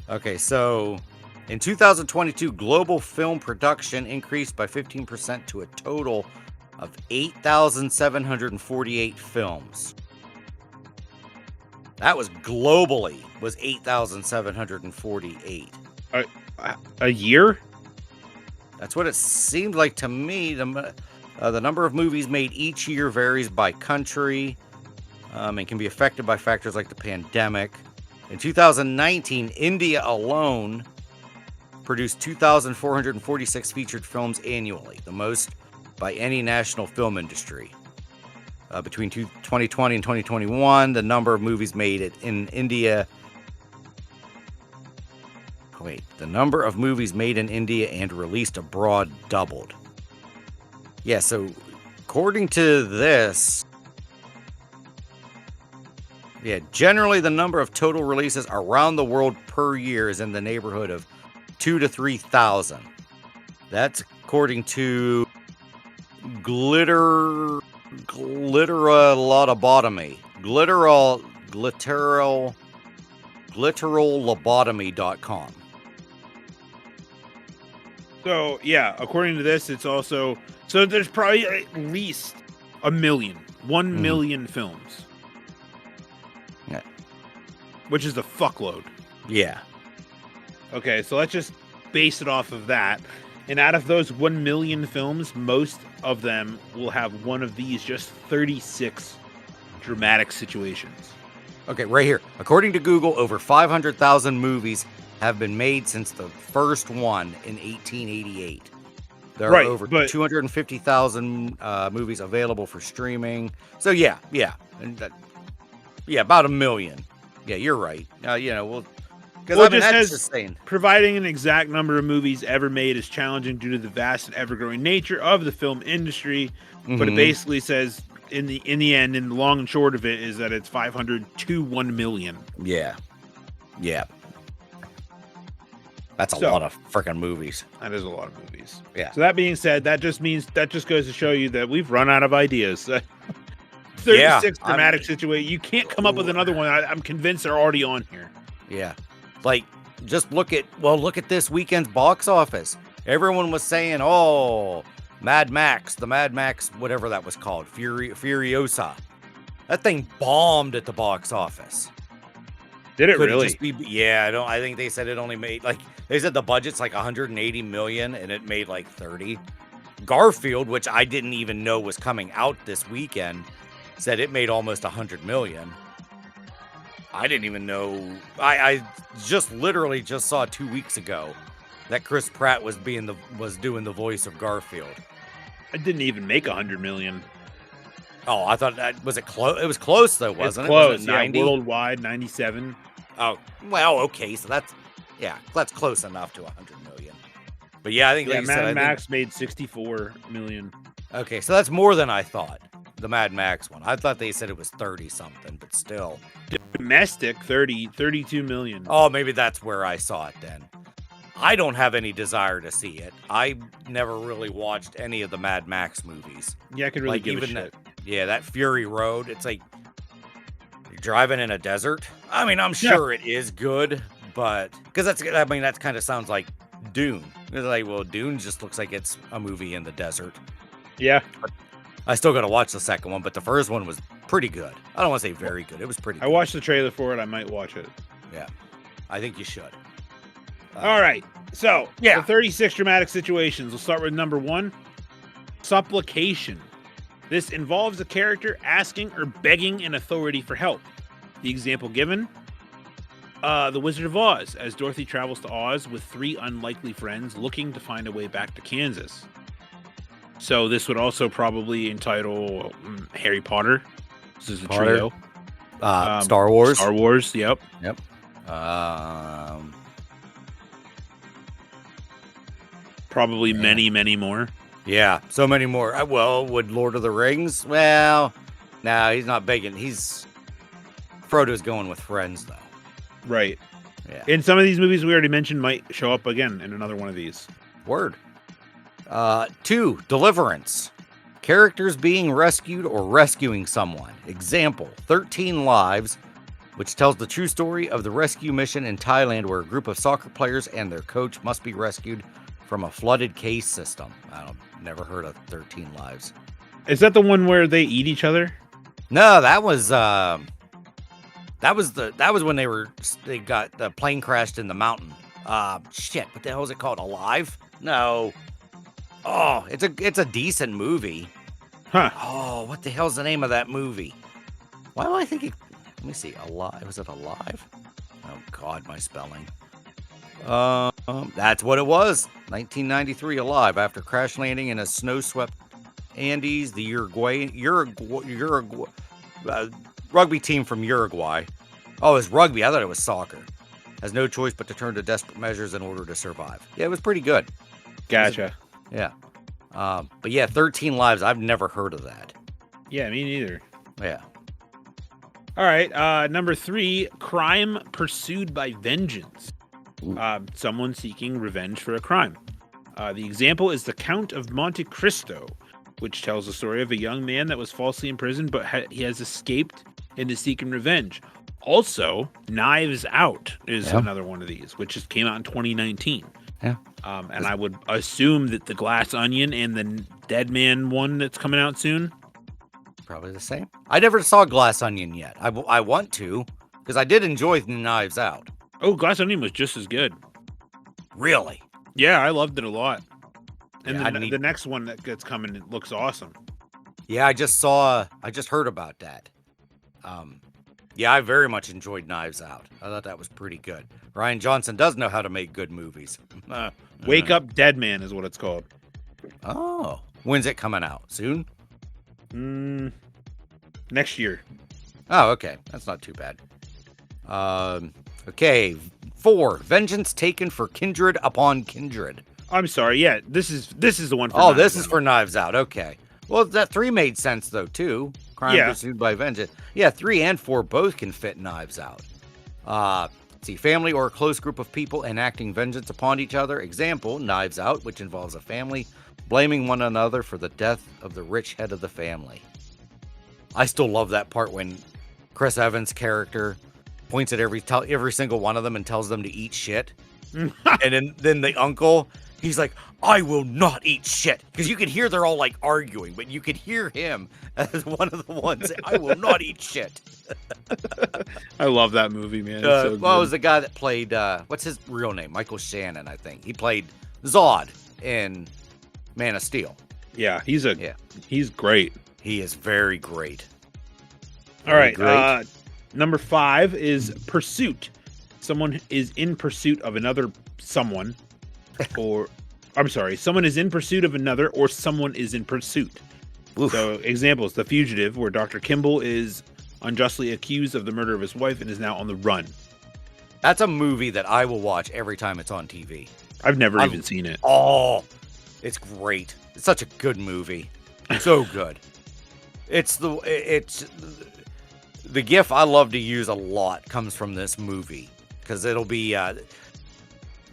Okay, so in 2022, global film production increased by 15% to a total of 8,748 films. That was globally, was 8,748. A year? That's what it seemed like to me. The number of movies made each year varies by country and can be affected by factors like the pandemic. In 2019, India alone produced 2,446 featured films annually, the most by any national film industry. Between 2020 and 2021, the number of movies made in India. The number of movies made in India and released abroad doubled. Yeah, so according to this, generally the number of total releases around the world per year is in the neighborhood of 2,000 to 3,000. That's according to glitteralobotomy.com. So, yeah, according to this, it's also... So there's probably at least 1 million films. Yeah. Which is a fuckload. Yeah. Okay, so let's just base it off of that. And out of those 1 million films, most of them will have one of these just 36 dramatic situations. Okay, right here. According to Google, over 500,000 movies have been made since the first one in 1888. There are over 250,000 movies available for streaming. So yeah, about 1 million. Yeah, you're right. That's just saying. Providing an exact number of movies ever made is challenging due to the vast and ever-growing nature of the film industry. Mm-hmm. But it basically says, in the end, in the long and short of it, is that it's 500 to 1 million. Yeah. That's a So- lot of freaking movies. That is a lot of movies. Yeah. So that being said, that just goes to show you that we've run out of ideas. 36 dramatic situation. You can't come up with another one. I'm convinced they're already on here. Yeah. Like, just look at this weekend's box office. Everyone was saying, oh, Mad Max, the Mad Max, whatever that was called, Furiosa. That thing bombed at the box office. Did it Could really? just be, yeah, I think they said it only made, like, they said the budget's like 180 million and it made like 30. Garfield, which I didn't even know was coming out this weekend, said it made almost 100 million. I didn't even know. I just literally just saw 2 weeks ago that Chris Pratt was doing the voice of Garfield. It didn't even make 100 million. Oh, I thought that was it close. It was close though, wasn't It's it? close. Was it 90? Yeah, worldwide 97. Oh, well, okay. So that's close enough to 100 million. But yeah, I think Yeah, like you said, Mad Max made 64 million. Okay, so that's more than I thought. The Mad Max one. I thought they said it was 30 something, but still. Domestic 32 million. Oh, maybe that's where I saw it then. I don't have any desire to see it. I never really watched any of the Mad Max movies. Yeah, I could really Like give a even shit. that Fury Road, it's like you're driving in a desert. I mean, I'm sure it is good, but because that kind of sounds like Dune. It's like, well, Dune just looks like it's a movie in the desert. Yeah, I still got to watch the second one, but the first one was pretty good. I don't want to say very good. It was pretty I good. watched the trailer for it. I might watch it. Yeah, I think you should. All right. So, yeah. the 36 dramatic situations. We'll start with number 1. Supplication. This involves a character asking or begging an authority for help. The example given, The Wizard of Oz, as Dorothy travels to Oz with 3 unlikely friends looking to find a way back to Kansas. So this would also probably entitle Harry Potter. This is a trio. Star Wars. Star Wars, yep. Probably many, many more. Yeah, so many more. Well, would Lord of the Rings? Well, no, he's not begging. Frodo's going with friends, though. Right. Yeah. And some of these movies we already mentioned might show up again in another one of these. Word. 2, Deliverance. Characters being rescued or rescuing someone. Example, 13 Lives, which tells the true story of the rescue mission in Thailand where a group of soccer players and their coach must be rescued from a flooded cave system. Never heard of 13 Lives. Is that the one where they eat each other? No, that was when they got the plane crashed in the mountain. Shit, what the hell is it called? Alive? No. Oh, it's a decent movie. Huh. Oh, what the hell's the name of that movie? Why do I think it? Let me see. Alive? Was it Alive? Oh God, my spelling. That's what it was. 1993, Alive. After crash landing in a snow-swept Andes, the Uruguay rugby team from Uruguay. Oh, it's rugby. I thought it was soccer. Has no choice but to turn to desperate measures in order to survive. Yeah, it was pretty good. Gotcha. Yeah. But yeah, 13 Lives. I've never heard of that. Yeah, me neither. Yeah. All right. Number 3, crime pursued by vengeance. Someone seeking revenge for a crime. The example is The Count of Monte Cristo, which tells the story of a young man that was falsely imprisoned, but he has escaped and is seeking revenge. Also, Knives Out is another one of these, which just came out in 2019. Yeah. And I would assume that the Glass Onion and the Dead Man one that's coming out soon. Probably the same. I never saw Glass Onion yet. I want to, because I did enjoy Knives Out. Oh, Glass Onion was just as good. Really? Yeah, I loved it a lot. And Yeah, the next one that's coming, it looks awesome. Yeah, I just heard about that. Yeah, I very much enjoyed Knives Out. I thought that was pretty good. Ryan Johnson does know how to make good movies. Wake Up Dead Man is what it's called. Oh, when's it coming out? Soon? Next year. Oh, okay. That's not too bad. Okay. 4, Vengeance Taken for Kindred Upon Kindred. I'm sorry. Yeah, this is the one. Oh, this is for Knives Out. Okay. Well, that 3 made sense though too. Crime Yeah. Pursued by Vengeance. Yeah, 3 and 4 both can fit Knives Out. See, family or a close group of people enacting vengeance upon each other. Example, Knives Out, which involves a family blaming one another for the death of the rich head of the family. I still love that part when Chris Evans' character points at every single one of them and tells them to eat shit. And then the uncle, he's like, I will not eat shit. Because you can hear they're all like arguing, but you could hear him as one of the ones say, I will not eat shit. I love that movie, man. Well, it was the guy that played, what's his real name? Michael Shannon, I think. He played Zod in Man of Steel. Yeah, he's great. He is very great. All right. Number 5 is pursuit. Someone is in pursuit of another someone, someone is in pursuit of another, or someone is in pursuit. Oof. So examples: The Fugitive, where Dr. Kimball is unjustly accused of the murder of his wife and is now on the run. That's a movie that I will watch every time it's on TV. I've never even seen it. Oh, it's great. It's such a good movie. So good. It's the gif I love to use a lot comes from this movie, because it'll be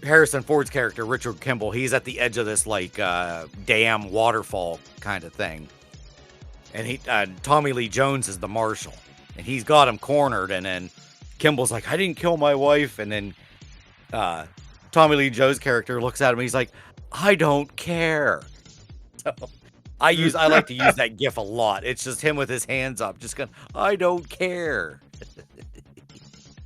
Harrison Ford's character, Richard Kimball. He's at the edge of this like dam waterfall kind of thing, and Tommy Lee Jones is the marshal, and he's got him cornered. And then Kimball's like, I didn't kill my wife. And then Tommy Lee Jones' character looks at him and he's like, I don't care. So I like to use that gif a lot. It's just him with his hands up, just going, I don't care.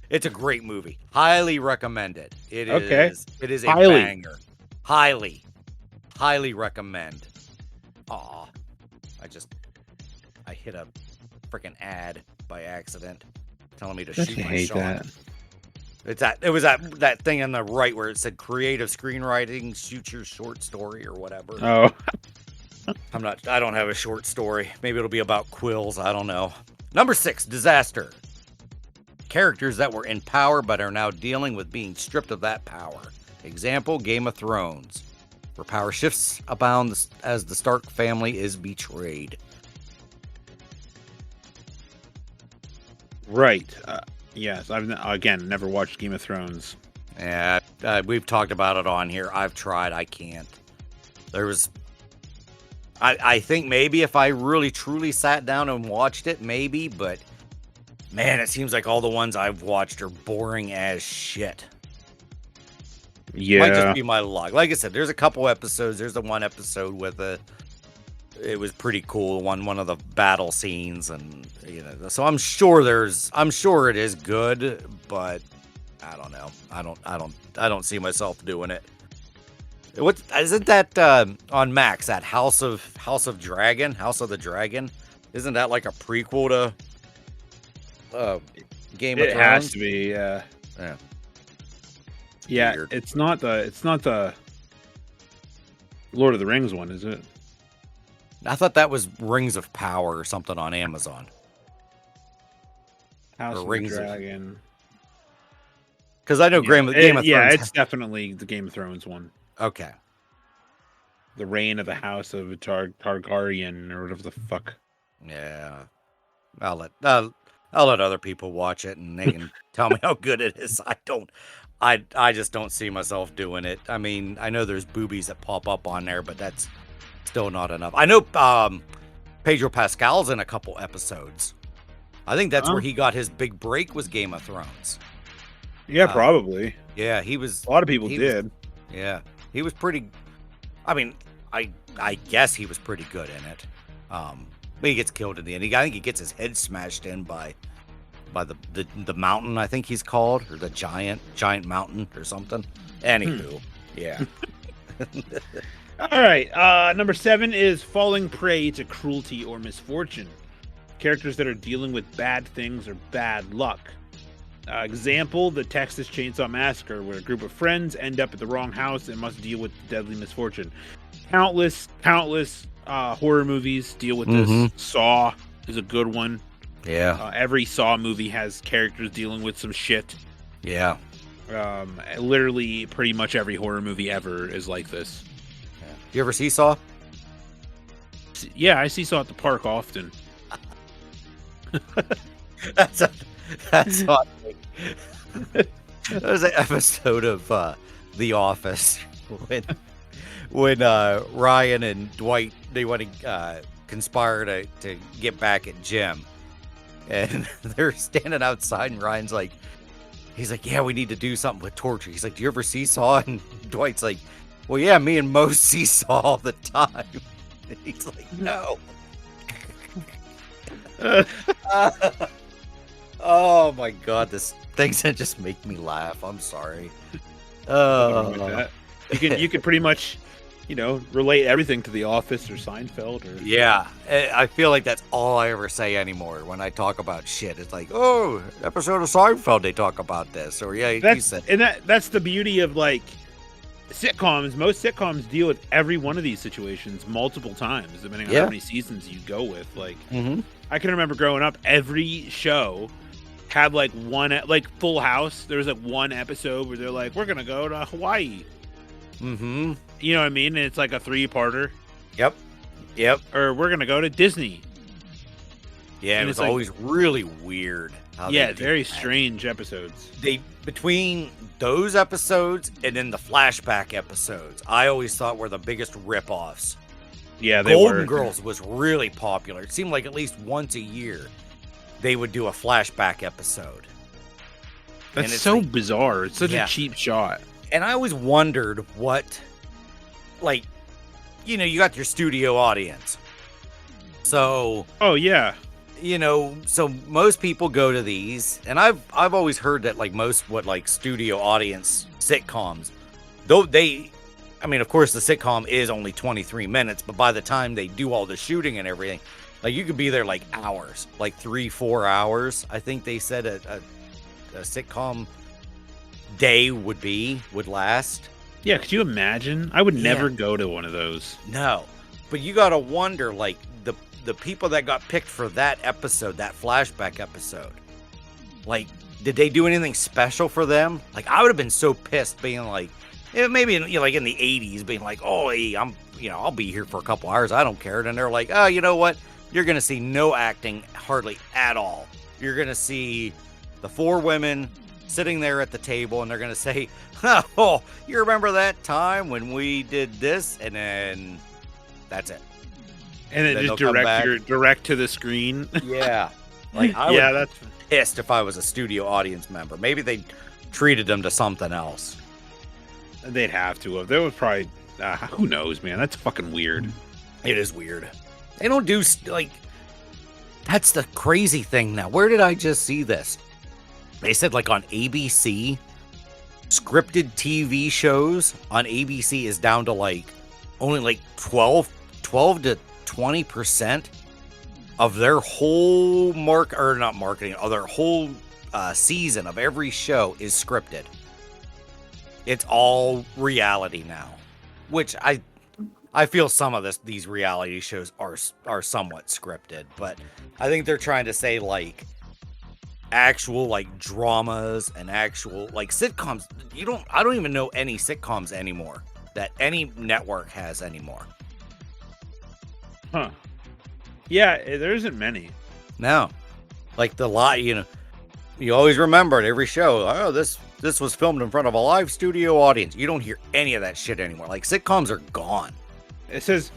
It's a great movie. Highly recommend it. It is a banger. Highly recommend. Aw. I hit a freaking ad by accident telling me to shoot my shot. It was that thing on the right where it said creative screenwriting, shoot your short story or whatever. Oh. I don't have a short story. Maybe it'll be about quills. I don't know. Number 6, disaster. Characters that were in power but are now dealing with being stripped of that power. Example, Game of Thrones, where power shifts abound as the Stark family is betrayed. Right. Yes. I've never watched Game of Thrones. Yeah, we've talked about it on here. I've tried. I can't. I think maybe if I really truly sat down and watched it, maybe, but man, it seems like all the ones I've watched are boring as shit. Yeah. Might just be my luck. Like I said, there's a couple episodes. There's the one episode with it was pretty cool. One of the battle scenes, and so I'm sure it is good, but I don't know. I don't see myself doing it. What isn't that on Max? That House of the Dragon? Isn't that like a prequel to Game of Thrones? It has to be. Yeah. Yeah. Weird. It's not the Lord of the Rings one, is it? I thought that was Rings of Power or something on Amazon. House of the Dragon. Because I know Game of Thrones. Yeah, it's definitely the Game of Thrones one. Okay. The Reign of the House of Targaryen, or whatever the fuck. Yeah. I'll let other people watch it and they can tell me how good it is. I just don't see myself doing it. I mean, I know there's boobies that pop up on there, but that's still not enough. I know Pedro Pascal's in a couple episodes. I think that's where he got his big break, was Game of Thrones. Yeah, probably. Yeah, he was. A lot of people did. He was pretty. I mean, I guess he was pretty good in it. But he gets killed in the end. I think he gets his head smashed in by the mountain. I think he's called, or the giant mountain or something. Anywho, yeah. All right. Number 7 is falling prey to cruelty or misfortune. Characters that are dealing with bad things or bad luck. Example, the Texas Chainsaw Massacre, where a group of friends end up at the wrong house and must deal with deadly misfortune. Countless horror movies deal with this. Saw is a good one. Yeah. Every Saw movie has characters dealing with some shit. Yeah. Literally, pretty much every horror movie ever is like this. Yeah. You ever see Saw? Yeah, I see Saw at the park often. That's hot. There was an episode of The Office when Ryan and Dwight, they want to conspire to get back at Jim, and they're standing outside, and Ryan's like, he's like, yeah, we need to do something with torture. He's like, do you ever seesaw? And Dwight's like, well, yeah, me and Mo seesaw all the time. And he's like, no. Oh my god, this things that just make me laugh. I'm sorry. Nothing wrong with that. You can pretty much, relate everything to The Office or Seinfeld or Yeah, I feel like that's all I ever say anymore when I talk about shit. It's like, oh, episode of Seinfeld, they talk about this, or yeah, you said. And that's the beauty of like sitcoms. Most sitcoms deal with every one of these situations multiple times, depending on how many seasons you go with. Like, I can remember growing up, every show had like one, like Full House. There was like one episode where they're like, "We're gonna go to Hawaii." Mm-hmm. You know what I mean? And it's like a 3-parter. Yep. Or we're gonna go to Disney. Yeah, and it was like, always really weird. Very strange episodes. Between those episodes and then the flashback episodes, I always thought were the biggest rip-offs. Yeah, they Golden were. Girls was really popular. It seemed like at least once a year they would do a flashback episode. That's so bizarre. It's such a cheap shot. And I always wondered what, like, you got your studio audience. So. Oh, yeah. So most people go to these, and I've always heard that like most studio audience sitcoms, though of course the sitcom is only 23 minutes, but by the time they do all the shooting and everything, like you could be there like hours, like 3-4 hours. I think they said a sitcom day would last. Yeah, could you imagine? I would never go to one of those. No, but you gotta wonder, like, the people that got picked for that episode, that flashback episode, like, did they do anything special for them? Like, I would have been so pissed being like, maybe like in the 80s, being like, oh, hey, I'll be here for a couple hours, I don't care. And they're like, oh, you know what? You're gonna see no acting hardly at all. You're gonna see the 4 women sitting there at the table, and they're gonna say, oh, you remember that time when we did this? And then that's it. And then just direct to the screen. Yeah. Like, I would be pissed if I was a studio audience member. Maybe they treated them to something else. They'd have to have. They would probably, who knows, man? That's fucking weird. It is weird. They don't do, that's the crazy thing now. Where did I just see this? They said, like, on ABC, scripted TV shows on ABC is down to, like, only, like, 12 to 20% of their whole their whole season of every show is scripted. It's all reality now, which I feel some of these reality shows are somewhat scripted, but I think they're trying to say like actual like dramas and actual like sitcoms. I don't even know any sitcoms anymore that any network has anymore. Huh. Yeah, there isn't many. No. Like you always remember at every show, oh, this was filmed in front of a live studio audience. You don't hear any of that shit anymore. Like, sitcoms are gone. It says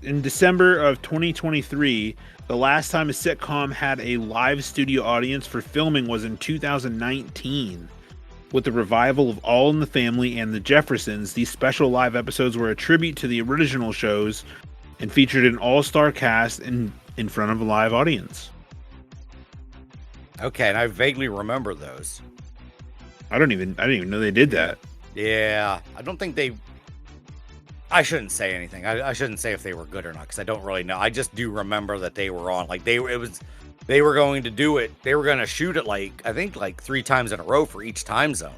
in December of 2023, the last time a sitcom had a live studio audience for filming was in 2019. With the revival of All in the Family and The Jeffersons, these special live episodes were a tribute to the original shows and featured an all-star cast in front of a live audience. Okay, and I vaguely remember those. I didn't even know they did that. Yeah, I don't think I shouldn't say anything. I shouldn't say if they were good or not, because I don't really know. I just do remember that they were on. Like, they were going to do it. They were going to shoot it I think 3 times in a row for each time zone.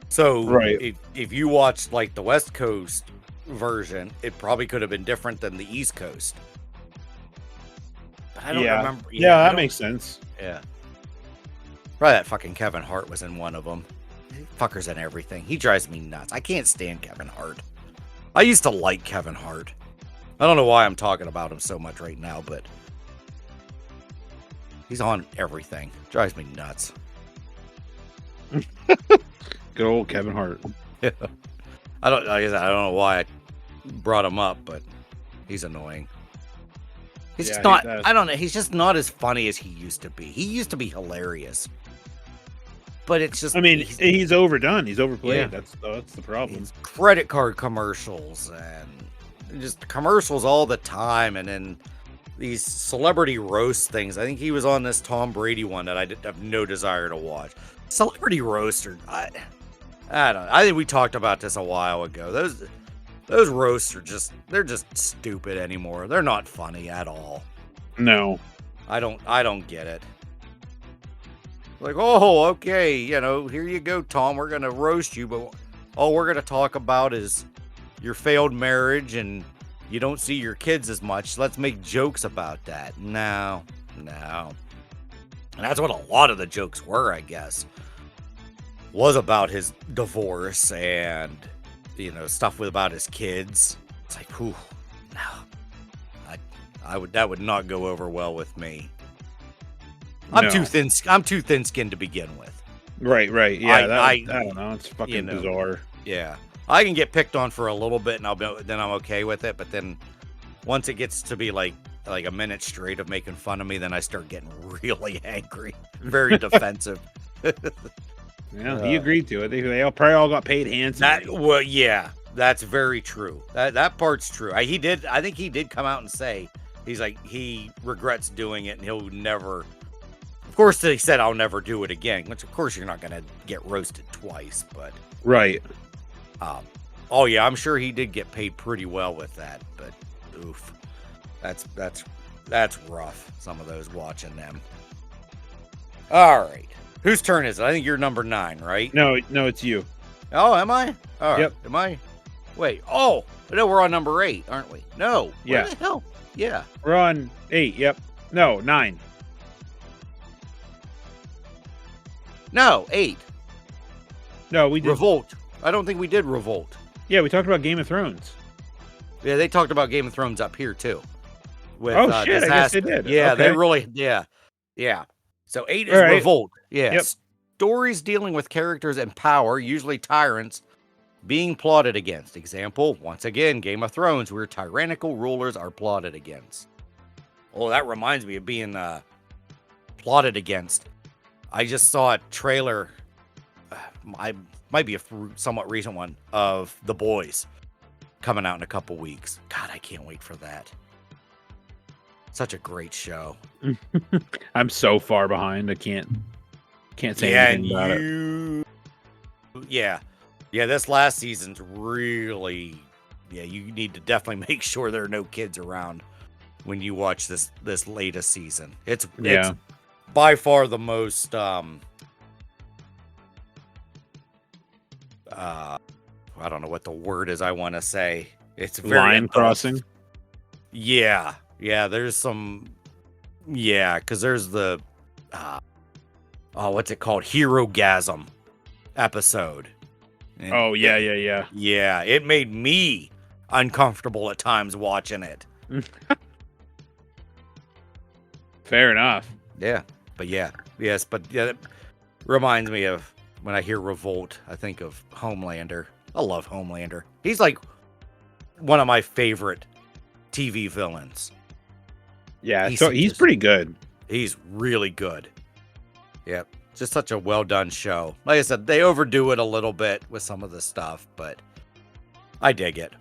So right. if you watched like the West Coast version, it probably could have been different than the East Coast. But I don't remember. Yeah, that makes sense. Yeah. Probably that fucking Kevin Hart was in one of them. Fucker's in everything. He drives me nuts. I can't stand Kevin Hart. I used to like Kevin Hart. I don't know why I'm talking about him so much right now, but He's on everything. Drives me nuts. Good old Kevin Hart. Yeah. I don't know why I brought him up, but he's annoying. He's just not. I don't know. He's just not as funny as he used to be. He used to be hilarious, but it's just. I mean, he's overdone. He's overplayed. Yeah. That's the problem. It's credit card commercials and just commercials all the time, and then these celebrity roast things. I think he was on this Tom Brady one that I have no desire to watch. Celebrity roaster. I don't know. I think we talked about this a while ago. Those roasts are they're just stupid anymore. They're not funny at all. No. I don't get it. Like, oh, okay, here you go, Tom. We're gonna roast you, but all we're gonna talk about is your failed marriage and you don't see your kids as much. Let's make jokes about that. No. And that's what a lot of the jokes were, I guess. Was about his divorce and stuff about his kids. It's like, whew, no. That would not go over well with me. I'm too thin-skinned to begin with. Right. Yeah, I don't know. It's fucking bizarre. Yeah. I can get picked on for a little bit and then I'm okay with it, but then once it gets to be like a minute straight of making fun of me, then I start getting really angry. Very defensive. Yeah, he agreed to it. They probably all got paid handsomely. Well, yeah, that's very true. That part's true. I think he did come out and say he's like he regrets doing it and he'll never. Of course, he said I'll never do it again. Which of course you're not gonna get roasted twice, but right. Oh yeah, I'm sure he did get paid pretty well with that. But oof, that's rough. Some of those watching them. All right. Whose turn is it? I think you're number 9, right? No, it's you. Oh, am I? All right. Yep. Am I? Wait. Oh, no, we're on number 8, aren't we? No. Yeah. Where the hell? Yeah. We're on 8. Yep. No, 9. No, 8. No, we did. Revolt. I don't think we did Revolt. Yeah, we talked about Game of Thrones. Yeah, they talked about Game of Thrones up here too. With, shit! I guess they did. Yeah, okay. They really. Yeah. So 8 is right. Revolt. Yeah. Yep. Stories dealing with characters in power, usually tyrants, being plotted against. Example, once again, Game of Thrones, where tyrannical rulers are plotted against. Oh, that reminds me of being plotted against. I just saw a trailer. Might be a somewhat recent one of The Boys coming out in a couple weeks. God, I can't wait for that. Such a great show. I'm so far behind. I can't say anything about it. Yeah. This last season's really. Yeah, you need to definitely make sure there are no kids around when you watch this latest season. It's by far the most. I don't know what the word is I want to say. It's very line crossing. Yeah. There's some. Yeah, because there's the. What's it called? Hero-gasm episode. And Yeah, it made me uncomfortable at times watching it. Fair enough. Yeah, but it reminds me of when I hear Revolt, I think of Homelander. I love Homelander. He's like one of my favorite TV villains. Yeah, he's pretty good. He's really good. Yep. Just such a well done show. Like I said, they overdo it a little bit with some of the stuff, but I dig it.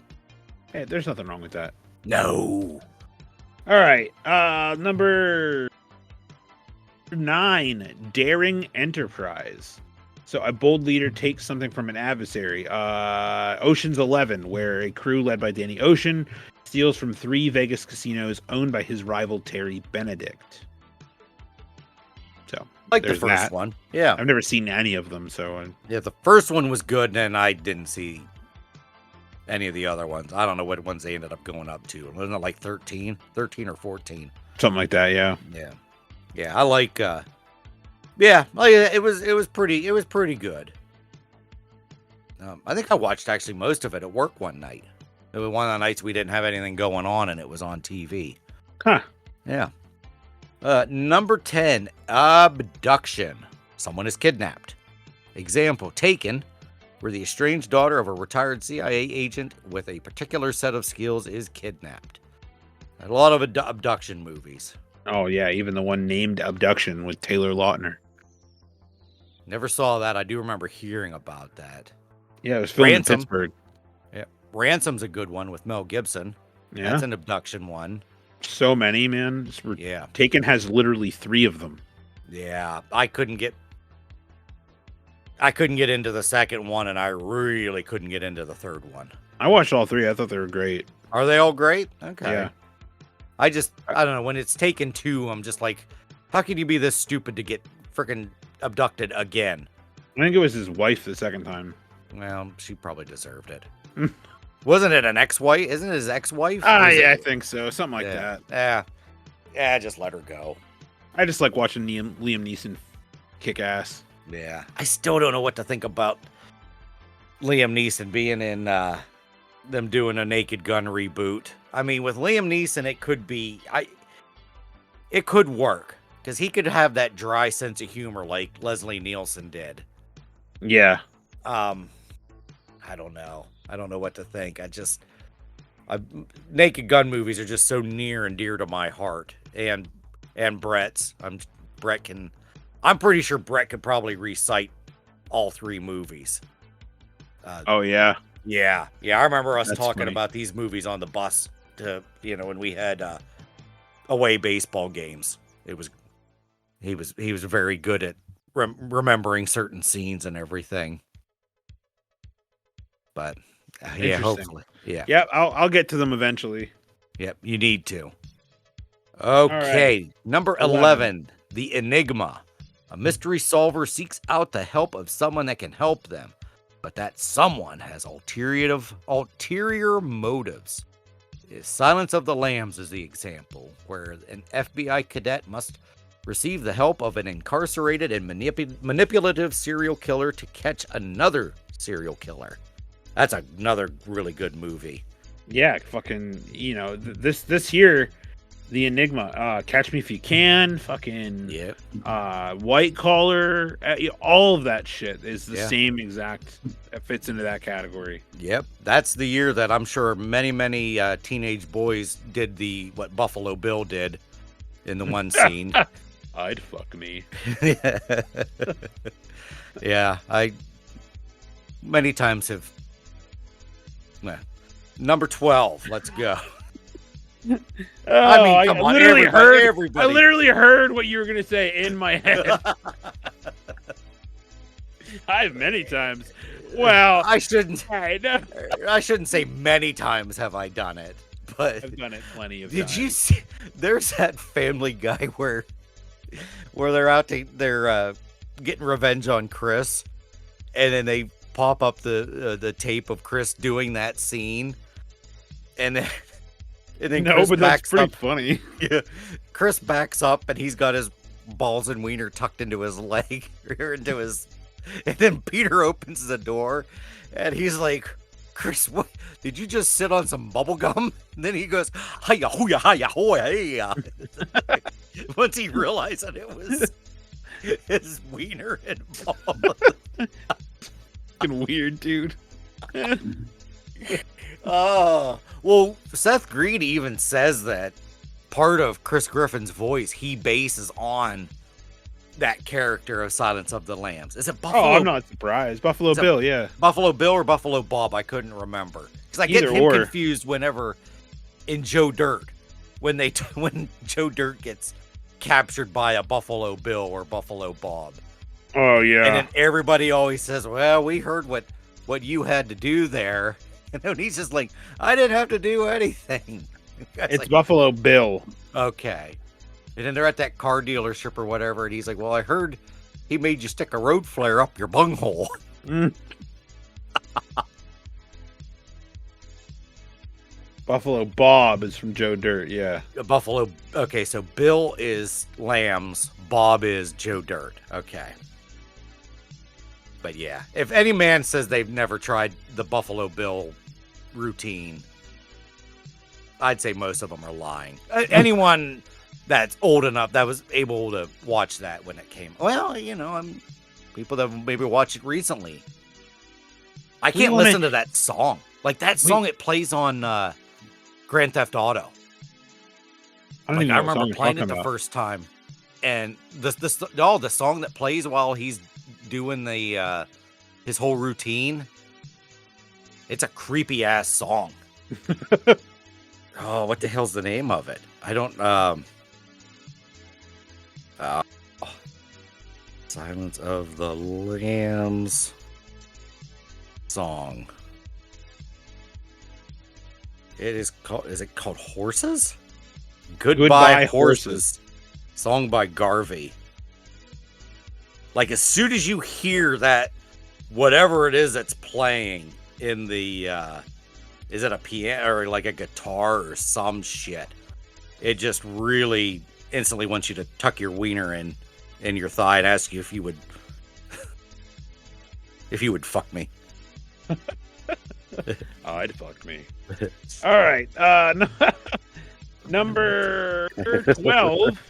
Hey, there's nothing wrong with that. No. All right. Number 9, Daring Enterprise. So a bold leader takes something from an adversary. Ocean's 11, where a crew led by Danny Ocean steals from 3 Vegas casinos owned by his rival Terry Benedict. So like the first one. Yeah. I've never seen any of them, so yeah, the first one was good, and I didn't see any of the other ones. I don't know what ones they ended up going up to. Wasn't it like 13 or 14? Something like that, yeah. Yeah, I like it was pretty good. I think I watched actually most of it at work one night. It was one of the nights we didn't have anything going on and it was on TV. Huh. Yeah. Number 10, abduction. Someone is kidnapped. Example, Taken, where the estranged daughter of a retired CIA agent with a particular set of skills is kidnapped. A lot of abduction movies. Oh yeah, even the one named Abduction with Taylor Lautner. Never saw that. I do remember hearing about that. Yeah, it was filmed Ransom. in Pittsburgh. Yeah, Ransom's a good one with Mel Gibson. Yeah, That's an abduction one. so many, man. Yeah. Taken has literally 3 of them. Yeah, I couldn't get into the second one, and I really couldn't get into the third one. I watched all 3. I thought they were great. Are they all great? Okay. Yeah. I don't know. When it's Taken 2, I'm just like, how can you be this stupid to get freaking abducted again? I think it was his wife the second time. Well, she probably deserved it. Wasn't it an ex-wife? Isn't it his ex-wife? Yeah, I think so. Something like that. Yeah, just let her go. I just like watching Liam Neeson kick ass. Yeah. I still don't know what to think about Liam Neeson being in them doing a Naked Gun reboot. I mean, with Liam Neeson, it could work because he could have that dry sense of humor like Leslie Nielsen did. Yeah. I don't know. I don't know what to think. Naked Gun movies are just so near and dear to my heart and Brett's. I'm pretty sure Brett could probably recite all 3 movies. Oh yeah. Yeah. I remember us That's talking funny. about these movies on the bus when we had away baseball games. He was very good at remembering certain scenes and everything. But yeah, Interesting. hopefully. Yeah. Yeah, I'll get to them eventually. Yep, you need to. Okay, number 11, The Enigma. A mystery solver seeks out the help of someone that can help them, but that someone has ulterior motives. Silence of the Lambs is the example, where an FBI cadet must receive the help of an incarcerated and manipulative serial killer to catch another serial killer. That's another really good movie. Yeah, fucking, this here, The Enigma, Catch Me If You Can, fucking, Yep. White Collar, all of that shit is the Yeah. same exact, fits into that category. Yep. That's the year that I'm sure many, many teenage boys did what Buffalo Bill did in the one scene. I'd fuck me. Yeah, I many times have. Nah. Number 12. Let's go. Oh, I mean, come on, everybody. I literally heard what you were gonna say in my head. I've many times. Well, I shouldn't. I know. I shouldn't say many times have I done it, but I've done it plenty of did times. you see? There's that Family Guy where they're getting revenge on Chris, and then they pop up the tape of Chris doing that scene, and then No, Chris but that's backs pretty up. funny. Yeah. Chris backs up and he's got his balls and wiener tucked into his leg or into his, and then Peter opens the door and he's like, Chris, what did you just sit on some bubble gum? And then he goes, hiya hooya hiya hoya hiya. Once he realized that it was his wiener and balls. Fucking weird, dude. Oh, well, Seth Green even says that part of Chris Griffin's voice he bases on that character of Silence of the Lambs. Is it Buffalo? Oh, I'm not surprised. Buffalo Bill, yeah. Buffalo Bill or Buffalo Bob? I couldn't remember because I get Either him or. confused whenever in Joe Dirt when Joe Dirt gets captured by a Buffalo Bill or Buffalo Bob. Oh yeah. And then everybody always says, "Well, we heard what you had to do there." And then he's just like, "I didn't have to do anything." It's like, Buffalo Bill. okay. And then they're at that car dealership or whatever, and he's like, "Well, I heard he made you stick a road flare up your bunghole." Buffalo Bob is from Joe Dirt, yeah. Buffalo. Okay, so Bill is Lambs, Bob is Joe Dirt. Okay. But yeah, if any man says they've never tried the Buffalo Bill routine, I'd say most of them are lying. Anyone that's old enough that was able to watch that when it came. Well, I'm people that maybe watch it recently. I can't listen to that song. Like that song, it plays on Grand Theft Auto. I don't even I know what remember song you're playing it talking the about. first time, and the song that plays while he's doing the his whole routine. It's a creepy ass song. Oh, what the hell's the name of it? I don't. Silence of the Lambs song. It is called. Is it called Horses? Goodbye Horses. Song by Garvey. Like as soon as you hear that, whatever it is that's playing in the, is it a piano or like a guitar or some shit? It just really instantly wants you to tuck your wiener in your thigh and ask you if you would, fuck me. I'd fuck me. All right. Number 12.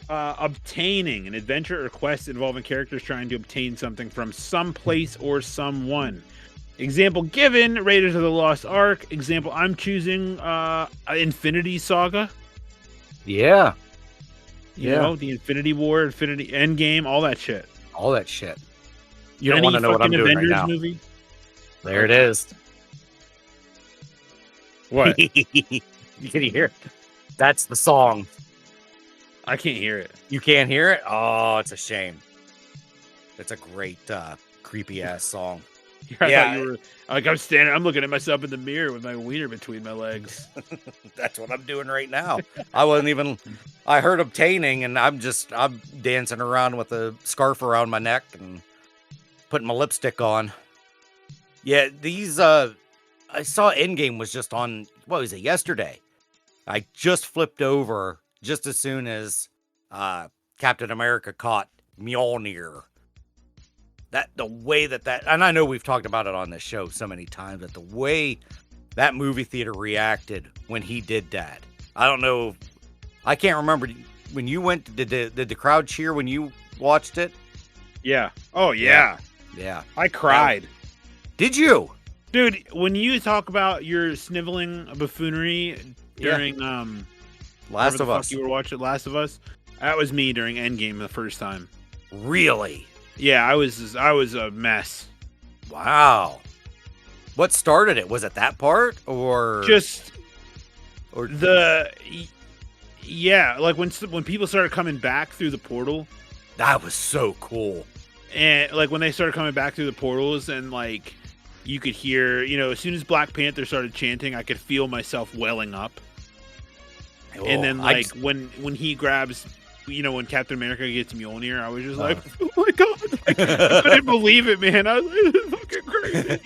Obtaining an adventure or quest involving characters trying to obtain something from some place or someone. Example given: Raiders of the Lost Ark. Example I'm choosing: Infinity Saga. Yeah. You know, the Infinity War, Infinity Endgame, all that shit. All that shit. You don't want to know what I'm doing Avengers right now. Movie? There it is. What? You can hear it. That's the song. I can't hear it. You can't hear it? Oh, it's a shame. It's a great, creepy ass song. I thought you were like, I'm looking at myself in the mirror with my wiener between my legs. That's what I'm doing right now. I heard obtaining, and I'm dancing around with a scarf around my neck and putting my lipstick on. Yeah, these, I saw Endgame was just on, what was it, yesterday? I just flipped over just as soon as Captain America caught Mjolnir. The way that, and I know we've talked about it on this show so many times, but the way that movie theater reacted when he did that. I don't know. I can't remember when you went. Did the crowd cheer when you watched it? Yeah. Oh yeah. Yeah. I cried. Did you? Dude, when you talk about your sniveling buffoonery during Last of Us, you were watching Last of Us. That was me during Endgame the first time. Really? Yeah, I was a mess. Wow. What started it? Was it that part or yeah, like when people started coming back through the portal. That was so cool. And like when they started coming back through the portals and like you could hear, as soon as Black Panther started chanting, I could feel myself welling up. Oh, and then like when he grabs, when Captain America gets Mjolnir, I was just like, oh my god, like, I couldn't believe it, man. I was like, this is fucking crazy.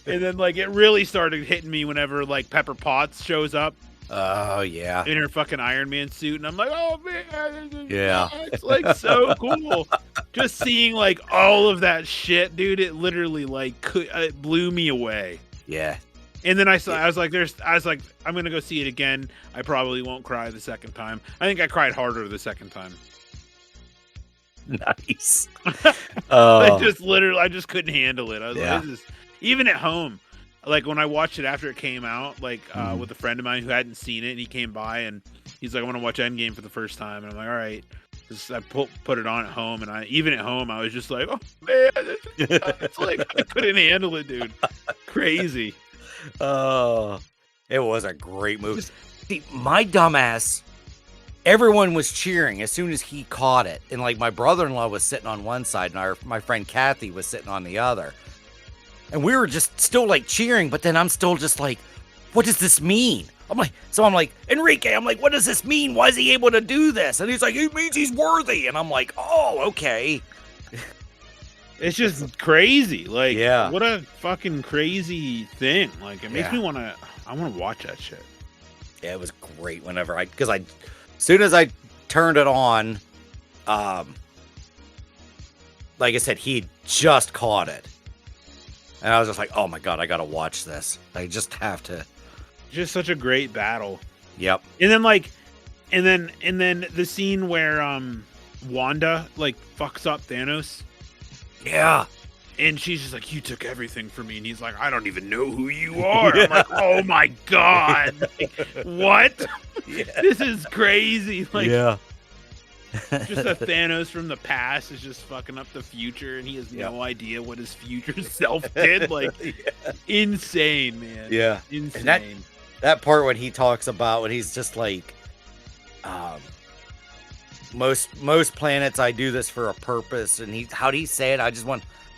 And then like it really started hitting me whenever like Pepper Potts shows up. Oh yeah. In her fucking Iron Man suit, and I'm like, oh man, yeah, it's like so cool. Just seeing like all of that shit, dude. It literally like it blew me away. Yeah. And then I was like, I'm gonna go see it again. I probably won't cry the second time. I think I cried harder the second time. Nice. I just couldn't handle it. I was like, even at home. Like when I watched it after it came out, like with a friend of mine who hadn't seen it, and he came by and he's like, "I want to watch Endgame for the first time," and I'm like, "All right." I put it on at home, and even at home, I was just like, "Oh man, it's like I couldn't handle it, dude. Crazy." Oh, it was a great movie. See, my dumbass, everyone was cheering as soon as he caught it, and like my brother-in-law was sitting on one side, and my friend Kathy was sitting on the other. And we were just still like cheering, but then I'm still just like, what does this mean? I'm like, Enrique, what does this mean? Why is he able to do this? And he's like, it means he's worthy. And I'm like, oh, okay. It's just crazy. Like, what a fucking crazy thing. Like, it makes me I want to watch that shit. Yeah, it was great because as soon as I turned it on, like I said, he just caught it. And I was just like, oh my god, I gotta watch this. I just have to. Just such a great battle. Yep. And then like, And then the scene where Wanda like fucks up Thanos. Yeah. And she's just like, you took everything from me. And he's like, I don't even know who you are. I'm like, oh my God. Like, what? Yeah. This is crazy. Like, Yeah. just a Thanos from the past is just fucking up the future. And he has no idea what his future self did. Like, insane, man. Yeah. Insane. And that part when he talks about when he's just like, most planets I do this for a purpose. And how'd he say it?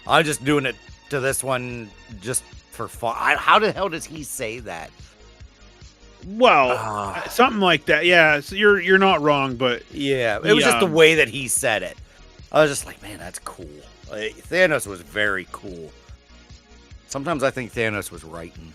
I'm just doing it to this one just for fun. How the hell does he say that? Well, something like that. Yeah, so you're not wrong, but yeah, it was just the way that he said it. I was just like, man, that's cool. Like, Thanos was very cool. Sometimes I think Thanos was right in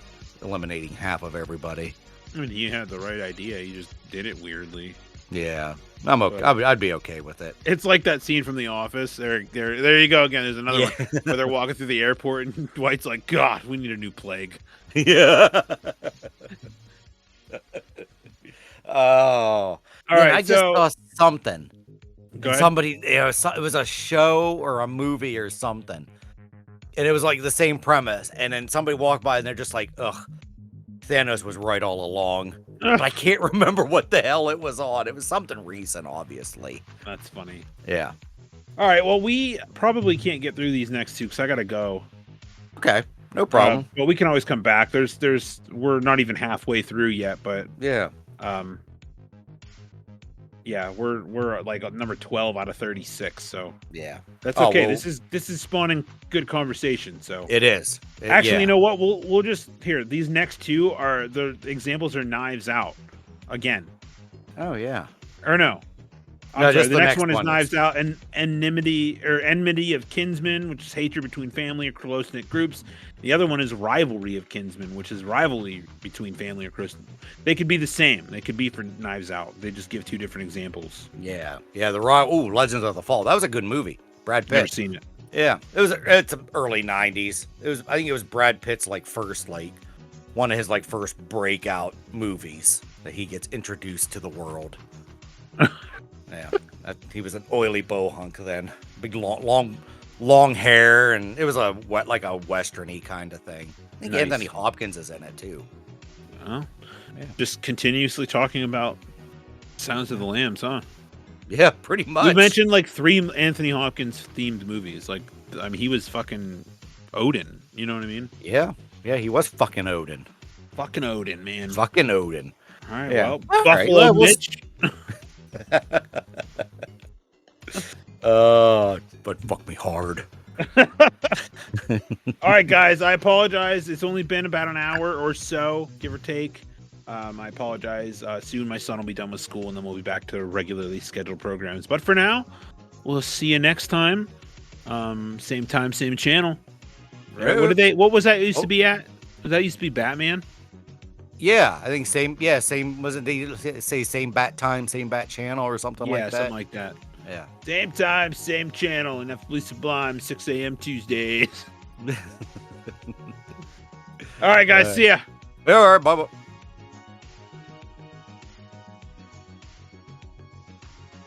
eliminating half of everybody. I mean, he had the right idea. He just did it weirdly. Yeah, I'm okay. I'd be okay with it. It's like that scene from The Office. There you go again. There's another one where they're walking through the airport, and Dwight's like, "God, we need a new plague." Yeah. Oh, all man, right. I just saw something. Go ahead. Somebody, it was a show or a movie or something, and it was like the same premise. And then somebody walked by, and they're just like, "Ugh, Thanos was right all along." But I can't remember what the hell it was on. It was something recent, obviously. That's funny. Yeah. All right. Well, we probably can't get through these next two because I gotta go. Okay. No problem. But we can always come back. We're not even halfway through yet, but Yeah. yeah, we're like number 12 out of 36. So Yeah. that's Oh, okay. well- This is spawning good conversation. So It is. actually, Yeah. you know what? We'll just here. These next two are the examples are Knives Out again, Oh, yeah. or no? I'm No, sorry. just The the next next one is one Knives Out and enmity of kinsmen, which is hatred between family or close knit groups. The other one is rivalry of kinsmen, which is rivalry between family or close. They could be the same. They could be for Knives Out. They just give two different examples. Yeah. Yeah. Legends of the Fall. That was a good movie. Brad Never Pitt. seen it. Yeah. It's early 90s. I think it was Brad Pitt's first one of his first breakout movies that he gets introduced to the world. Yeah. He was an oily bow hunk then. Big long hair, and it was a western-y kind of thing. I think Nice. Anthony Hopkins is in it too. Oh, Yeah. just continuously talking about Sounds of the Lambs, huh? Yeah, pretty much. We mentioned 3 Anthony Hopkins themed movies. He was fucking Odin. You know what I mean? Yeah. Yeah, he was fucking Odin. Fucking Odin, man. Fucking Odin. All right, Yeah. well, All right, Buffalo well, we'll Mitch. But fuck me hard. All right, guys, I apologize. It's only been about an hour or so, give or take. I apologize. Soon my son will be done with school, and then we'll be back to regularly scheduled programs. But for now, we'll see you next time. Same time, same channel. Yeah. What was that used to be at? Was that used to be Batman? Yeah, I think same. Yeah, same. Wasn't they say same bat time, same bat channel, or something like that? Something like that. Yeah. Same time, same channel, Ineffably Sublime, 6 a.m. Tuesdays. All right, guys, see ya. All right, bye.